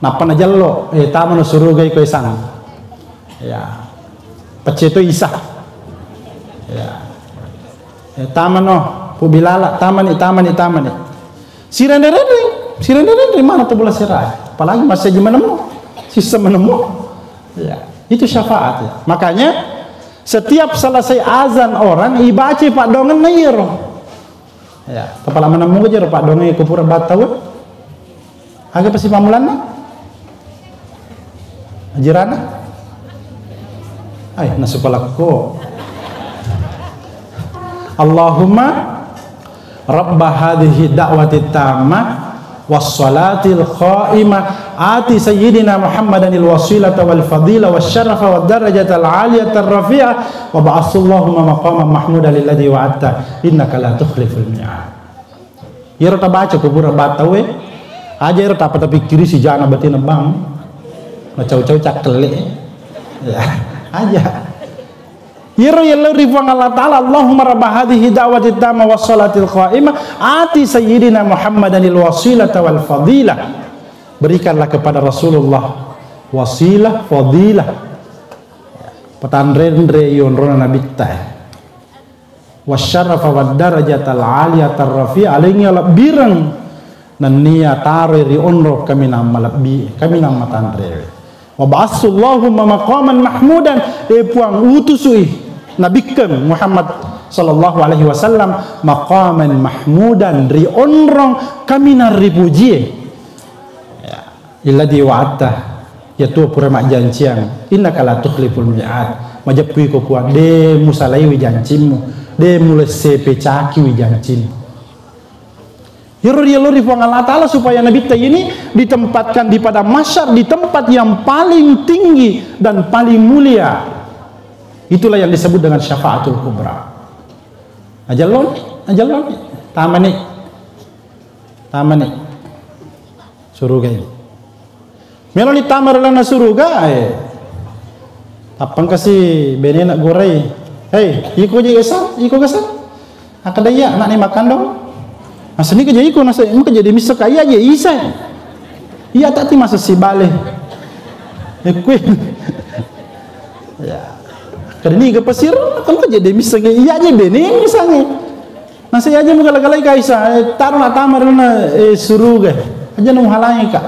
napa na jallo tama no surugay ko isang ya paceto isa ya tama no pubilala tama ni Sirene mana tuh bola sirai, apalagi masih gimana mau, sisa menemu, ya itu syafaat ya. Makanya setiap selesai azan orang ibaca Pak Dongen nairo, ya kepala menemu aja Pak Dongen ke pura Batawi, agak pasti pamulan ajirana, nasupalako, Allahumma Rabba hadhihi da'wati tammah wassalatil khaimah ati sayyidina Muhammadanil wasilata wal fadila wasyarafa wad darajatal aliyata rafi'ah wa ba'athallahumma maqaman mahmudan lilladzi wa'adta innaka la tukhliful mi'ad. Yero ta baca kubur Batawe aja yero ta tapi kiri si jana batin bang macau-cau cakle ya aja Yero yello rifang Allah Ta'ala, Allahumma rabba hadhihi da'wati tamma was salatil qa'imah ati sayyidina Muhammadanil wasilata wal fadilah. Berikanlah kepada Rasulullah wasilah, fadilah. Petandrendre yon rona nabitta. Wasyarafa wad darajatal aliyatar rafi alayhi birang nan niya tariri onro kami nang malabi kami nang matandre. Wa ba'assallahumma maqaman mahmudan puang utusui nabikam Muhammad sallallahu alaihi wasallam maqaman mahmudan ri onrong kami naripuji ya illadhi wa'atta ya tu pura mak janjiang innaka la tukhliful mi'ad majapui ko kuat de musalai wi janjimu de mulai sepe caki wi janjin yori fuang Allah Ta'ala supaya Nabi ini ditempatkan di pada masyar di tempat yang paling tinggi dan paling mulia. Itulah yang disebut dengan syafaatul kubra. Ajalon, tamani, surga ini. Meloni tamar lana surga, apang kasih bene nak goreng. Hei, iko kesan. Akadaya nak ni makan dong. Masa ni kerja iko nasa, muka jadi misal kaya aja isa. Iya tak ti masa si balik. Ya. Kadang ni ke pasir, kamu kerja demi segi iya aja bening misalnya. Nasi aja muka lagalai kaisa, taruh nak tamar na suruga, aja nung halangi kak.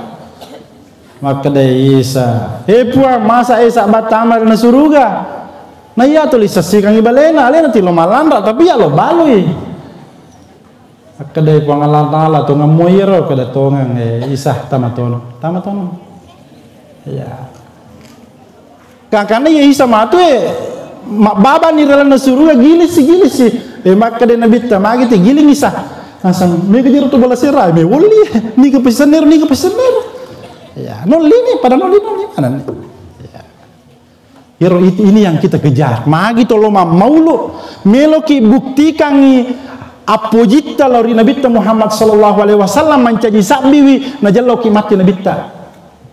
Maka deh isa, puang masa bat tamar na suruga. Nah iya tulis sasi kang ibalena, alena tilo malandra tapi ya lo balui. Maka deh puang Allah Ta'ala tu ngamoyero kada tongang isa tamatono. Ya. Karena ya isa matu mak baba ni dalam surga gilis sih maka dia nabi tamagi te giling isa asam me kejar tu bola serai me woli ni ke pesener ya noli ni pada noli mana ya yero ini yang kita kejar magi tolo maulu meloki buktikan ni apojita lori nabi Muhammad sallallahu alaihi wasallam mencaji sabiwi najalloki mati nabi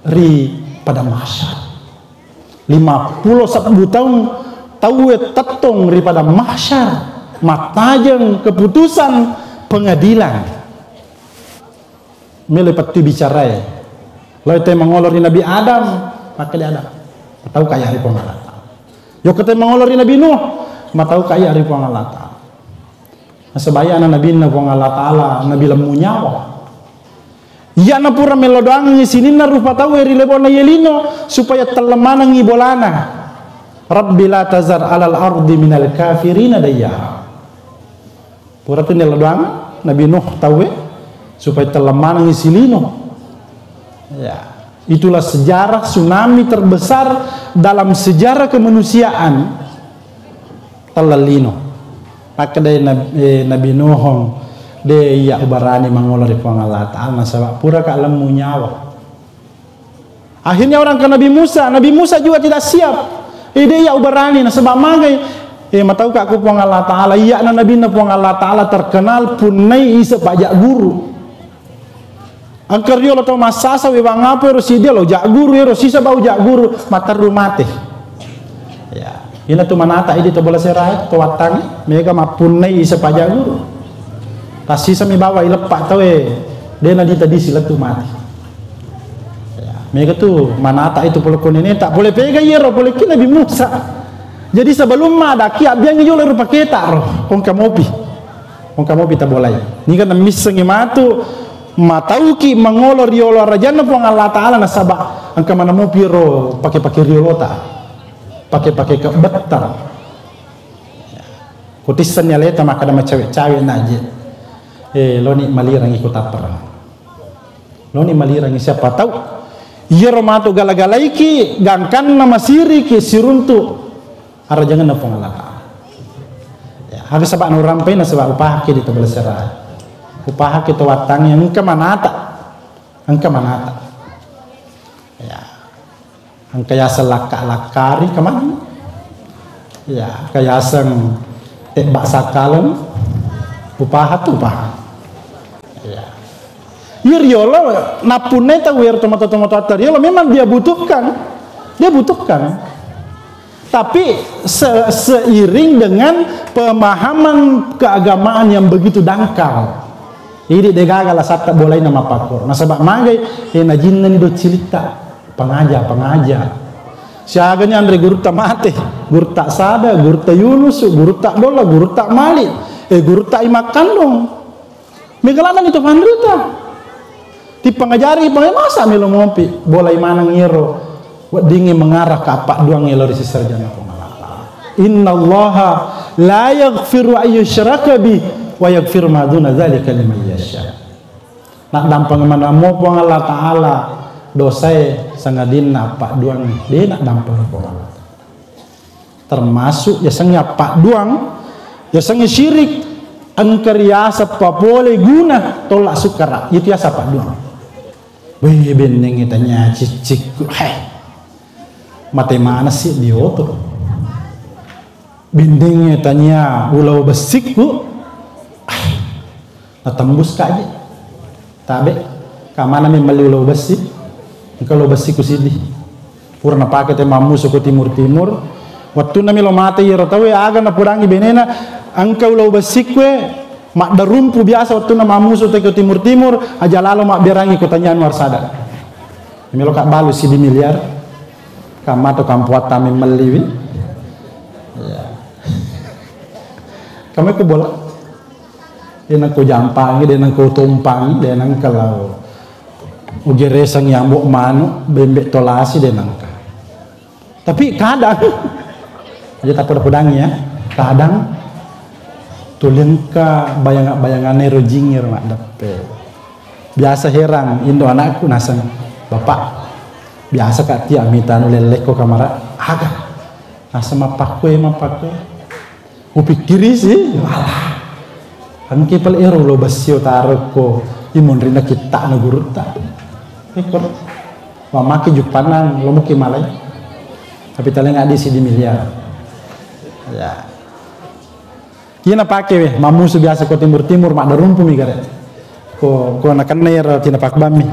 ri pada masa 51 tahun tahu tetong daripada mahsyar matajeng keputusan pengadilan melepati bicara lalu kita mengolori Nabi Adam maka dia Adam tahu kaya hari pengalat yo kita mengolori Nabi Nuh tahu kaya hari pengalat sebaya Nabi pengalat Allah Nabi lemu nyawa iya na pura melodoang ni sini na rupa tahu eri lebona yelino supaya telemana ngibolana Rabbi la tazar alal ardi minal kafirina dayya. Pura tu nelodoang Nabi Nuh tahu supaya telemana ngisilino. Ya, itulah sejarah tsunami terbesar dalam sejarah kemanusiaan. Telalino. Maka dari Nabi Nuh de ya ubarani mangolori puang Allah Ta'ala sebab pura ka lemu nyawa. Akhirnya orang ke Nabi Musa juga tidak siap. Dia ya ubarani sebab magai matau ka aku puang Allah Ta'ala iya na Nabi na puang Allah Ta'ala terkenal punai isa pajak guru. Angker dia lo tau masasa wewang apa erosi dia lo jak guru erosi sa bau jak guru matar rumate. Ya, ina tu manata ini to bola serai to watang mega mapunai isa pajak guru. Pasti sami bawa ilepak tahu dia nanti tadi silat tu mati. Ya, mereka tu manata itu pelukun ini tak boleh pegang yero boleh kena Nabi Musa. Jadi sebelum ada kia biang yo leru paketa roh kong kamopi tak boleh. Ni kan misengi matu matauki mangolor yolo rajana pong Allah Ta'ala nasaba angka mana mo piro pakai riolota pakai ke betar. Ya. Kutisan nyaleta maka nama cewek-cewek najis. Lo ni malirang ikut apa? Lo ni malirang siapa tahu? Iya romato galagalaiki gangkan nama siri ki siruntu ara jangan napong Allah. Ya, harus sebab nu rampai na sebab upah ki di tabel serai. Upah ki to watang yang engka manata. Ya. Angka ya selaka-lakari kemana? Ya, kaya sang tebak sakalan upah tu upah. Yolo napuneta wer tomato yolo memang dia butuhkan tapi seiring dengan pemahaman keagamaan yang begitu dangkal. Ini degagalah saat tak boleh nama pakor. Nah sebab magai najinna ni do cerita pengajar. Siaganya Andre guru tak mati, guru tak sada, guru tak Yunus, guru tak dola, guru tak mali, guru tak imak kandung. Megalanan itu pandrita. Ti pengajari masa melo ngopi, bola mana ngiro, dingin mengarah ke apa doang ngelo di sarjana pengalala. Innallaha la yaghfiru ayyushraka bi wa yaghfiru ma duna dzalika liman yasha. Nak dampang mana mo Allah Taala dosa sangadin apa doang dia nak dampang Allah. Termasuk ya sangnya apa doang, ya sangnya syirik angker ya apa boleh guna tolak sukara itu ya apa doang. Wih beneng itanya cicik, hai mate mana sih dia tuh? Bendeng itanya ulau besik bu, tembus kaje, tabe kamana memang ulau besik, kalau besik kusidi, purna pakai tema musuh ke timur, waktu nami lo mate ya rotawe aga na purangi benena, angkau ulau besik we mak darumpu biasa waktu nama musuh ke timur aja lalu mak berangi kotanyaan warsada melo kak balu si di miliar kama to kampuat tami meliwi ya kami ke bola dia nang ko jampangi dia nang ko tumpangi dia nang kalau ugeresang yambok manu bembek tolasi dia nang tapi kadang aja tak pedang ya kadang tulen ka bayangan nero jingir mak dape biasa herang indo anakku nasan bapak biasa kak tia minta nulelek ko kamara aga nasa mapakwe upikiri sih walah angke pal ero lo basio taro ko imun rinda kita na guruta ekor mamaki jupanan lo muki malay tapi taleng adi si di miliar ya kina pakai weh mamusu biasa ko timur mak darumpu mi gare ko nakan nair tina pak bami.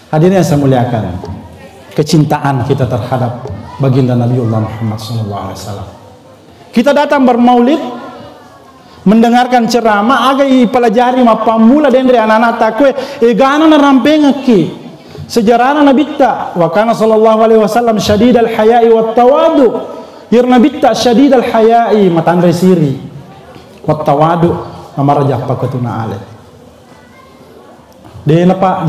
Hadirin yang saya muliakan, kecintaan kita terhadap baginda Nabiullah Muhammad SAW. Kita datang bermaulid, mendengarkan ceramah, agar pelajari mapamula dendre anak-anak takwe, egana na rampengaki. Sejarah Nabi ta, wa kana sallallahu alaihi wasallam syadidal haya'i wat tawadu. Irna bitta syadidal haya'i matandre siri wat tawadu namaraja pakatuna ale dena pa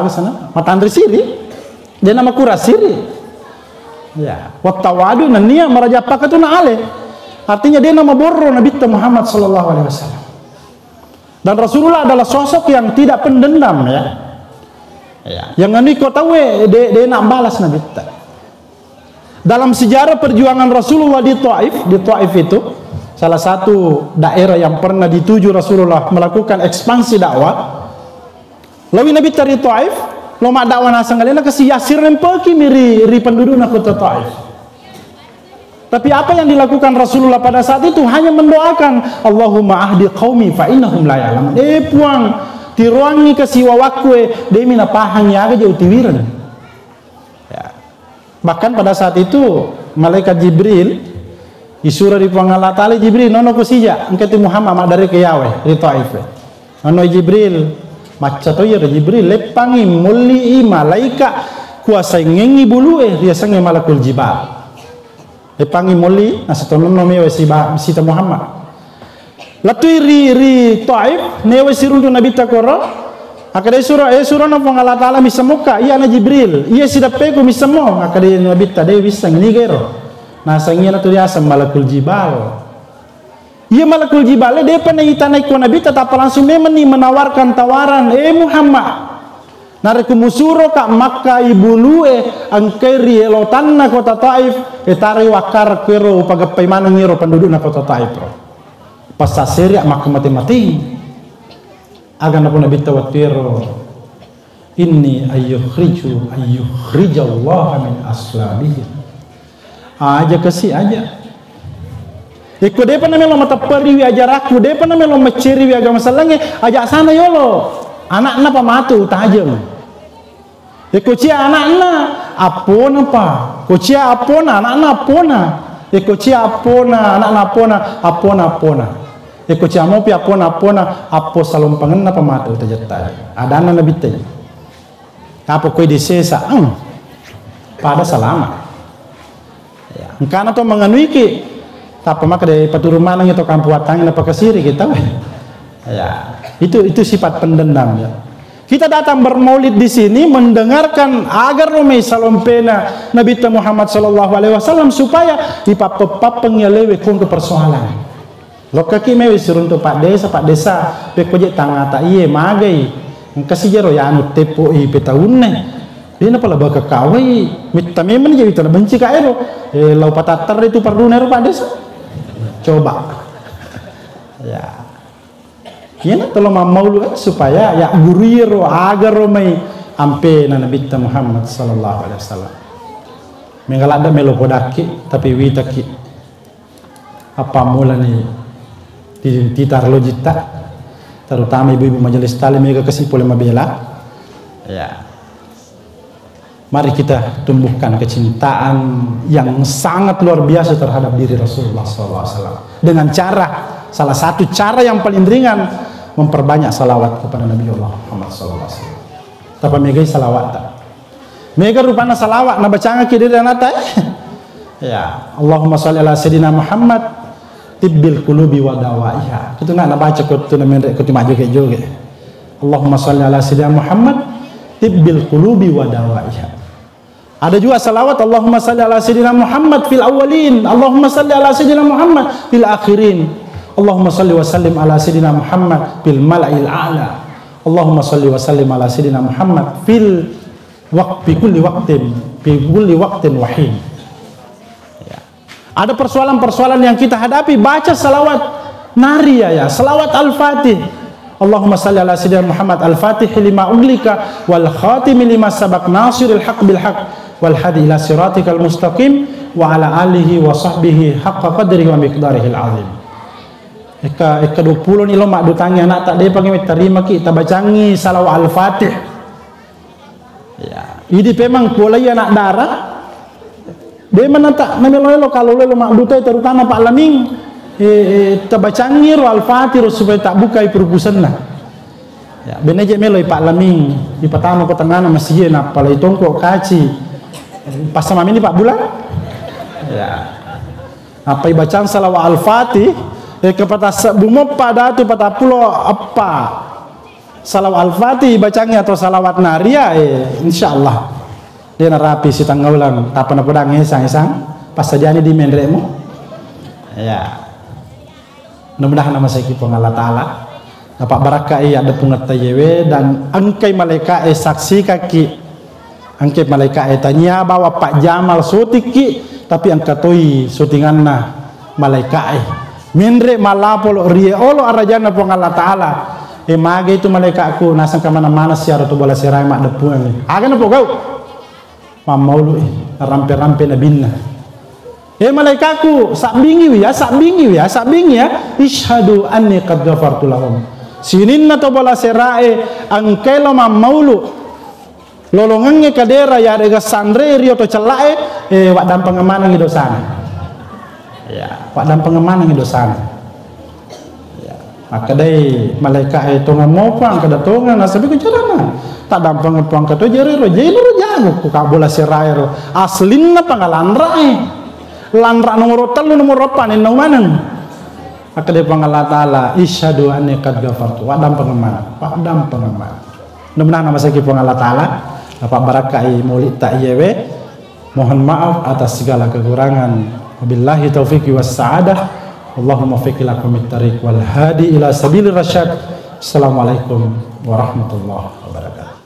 sana matandre siri dena makura siri ya wat tawadu nania maraja pakatuna ale artinya dena maborro Nabi Muhammad sallallahu alaihi wasallam dan Rasulullah adalah sosok yang tidak pendendam ya yang ini kau tahu dena balas Nabi dalam sejarah perjuangan Rasulullah di Taif itu salah satu daerah yang pernah dituju Rasulullah melakukan ekspansi dakwah. Lawi Nabi tari Taif, loma dakwah nasang galena kasi Yasir rempeki miri penduduk na kota Taif. Tapi apa yang dilakukan Rasulullah pada saat itu hanya mendoakan Allahumma ahdi qaumi fa innahum la ya'lamun. Puang tiruangi kasi wawakwe demi na pahang yaga je utiwiran. Bahkan pada saat itu malaikat Jibril isura di Allah Ta'ala Jibril nono kusija engkati Muhammad mak dari ke Yawe di Taif nono Jibril maca to ya Jibril lepangi muli malaika kuasa ngengi bulu dia sange malakul jibal lepangi muli nasatono mewe sita Muhammad latui ri Taif newe sirundu Nabi takoro akade surah na Allah Ta'ala misamuka iya na Jibril iya sidapeku misamo akade Nabi tade wisang nigero na sangnya na tuliasa malakul jibal iya malakul jibal dia pernah itanai ko Nabi tetap langsung memang menawarkan tawaran Muhammad nareku musuro ka Makkah ibulu angkeri elotan na kota Taif tari wakar kero pagapai manang ngiro penduduk na kota Taif pasasiri maka mati-mati agan pun Nabi tawatiro inni ayyukhrijallahu min aslabihim aja kasih aja iko depa na melo mata periwi ajar aku depa na melo maceri wi agama salange aja sana yolo anak na pamatu tajam iko cia anak na apona pa. Kocia apona, anak-anak apona. Kocia apona, anak-anak apona. Kocia mo pi apona, apo salom pangenna pamata utajata. Ada anak nabi tay. Kapo koy disesa, pada salama. Ya, engkana to manganui ki. Tapa maka dari paturumanang itu kampuatangin apa kesiri kita. Ya, itu sifat pendendam ya. Kita datang bermaulid di sini mendengarkan agar rumai salompena Nabi Muhammad sallallahu alaihi wasallam supaya dipapap pengyalewe kong ke persoalan. Lokaki mewe surunto pak desa pekoje tangata iye magai kasih jero ya anu tepo i petaunne. Dia pala baka kawai mitamemen jadi tanah benci ka ero. Lau patatar itu pardunero pak desa. Coba. Ya. Yana tolong maulu supaya ya guriro agar romai ampe na Nabi Muhammad sallallahu alaihi wasallam. Mengalada melo podaki tapi witaki apa mula ni titar lojita terutama ibu-ibu majelis talim mega kasih boleh mabela. Ya. Mari kita tumbuhkan kecintaan yang sangat luar biasa terhadap diri Rasulullah sallallahu alaihi wasallam dengan cara salah satu cara yang paling ringan memperbanyak salawat kepada Nabi Allah Muhammad sallallahu alaihi wasallam. Tapa megai salawat tak. Mega rupana salawat na bacanga ki diri anata. Ya, Allahumma shalli ala sayidina Muhammad tibbil qulubi wa dawaiha. Kitu na baca ko tu na mendek ko maju ke joge. Allahumma shalli ala sayidina Muhammad tibbil qulubi wa dawaiha. Ada juga salawat Allahumma shalli ala sayidina Muhammad fil awwalin, Allahumma shalli ala sayidina Muhammad fil akhirin. Allahumma salli wa sallim ala sayidina Muhammad fil mala'il a'la. Allahumma salli wa sallim ala sayidina Muhammad fil kulli waqtin wahin. Ya. Ada persoalan-persoalan yang kita hadapi, baca salawat naria ya, salawat al-fatih. Allahumma salli ala sayidina Muhammad al-fatih lima uglika wal khatimi lima sabaq nasiril haq bil haq wal hadi ila siratikal mustaqim wa ala alihi wa sahbihi haqqa qadrihi wa miqdarihi al-azim. Eka 20 ni lo mak dutangi anak tak dia panggil terima kita bacangi salawat al-fatih. Ya, ini memang boleh anak darah. Dia menata namelo kalau lo mak dutai terutama Pak Laming tabacangi ro al-fatih supaya tak buka perubusan lah. Ya, beneje melo Pak Laming di pertama kota ngana masih na palai tongkok kaci. Pas sama ini Pak Bulan. Ya. Apa bacaan salawat al-fatih kepada bumo pada tu pada pulau apa salawat al-fatih bacanya atau salawat naria insyaallah dia narapi si tanggal ulang apa na pedang isang pas saja ni di mendremu ya mudah-mudahan nama saya kipong Allah Ta'ala dapat barakai ada pengetayewe dan angkai malaikat saksi kaki angkai malaikat tanya bawa Pak Jamal sotiki tapi angkatoi syutingan na malaikat Mindre malapolo riolo arajana pong Allah Ta'ala mage itu malaikatku nasang ke mana-mana siara tu bola sirai mak depuan ni agan po kau mamaulu rampe-rampe nabinna malaikatku sak bingi ya ishadu anni qad ghafartu lahum sinin na to bola sirai angkai lo mamaulu lolongange kadera ya rega sandre rio to celae wak dan pengemanang idosana ya, Pak dan pengemanang idosana. Ya, maka dari malaikat itu ngomong kada tongan nasabi ku carana. Tak dampang ngepang ka to jere ro jago ku ka bola sirai ro. Aslinna pangalandra landra nomor 3 nomor 8 nang manang. Maka dari Allah Ta'ala isyhadu anni qad ghafartu wa dan pengemanang. Pak dan pengemanang. Mudah-mudahan nama saya kipong Allah Ta'ala dapat barakai maulid tak iyewe. Mohon maaf atas segala kekurangan. Wabillahi taufiqi was sa'adah. Allahumma fiqh lakum at-tariq wal hadi ila sabilir rasyad. Assalamualaikum warahmatullahi wabarakatuh.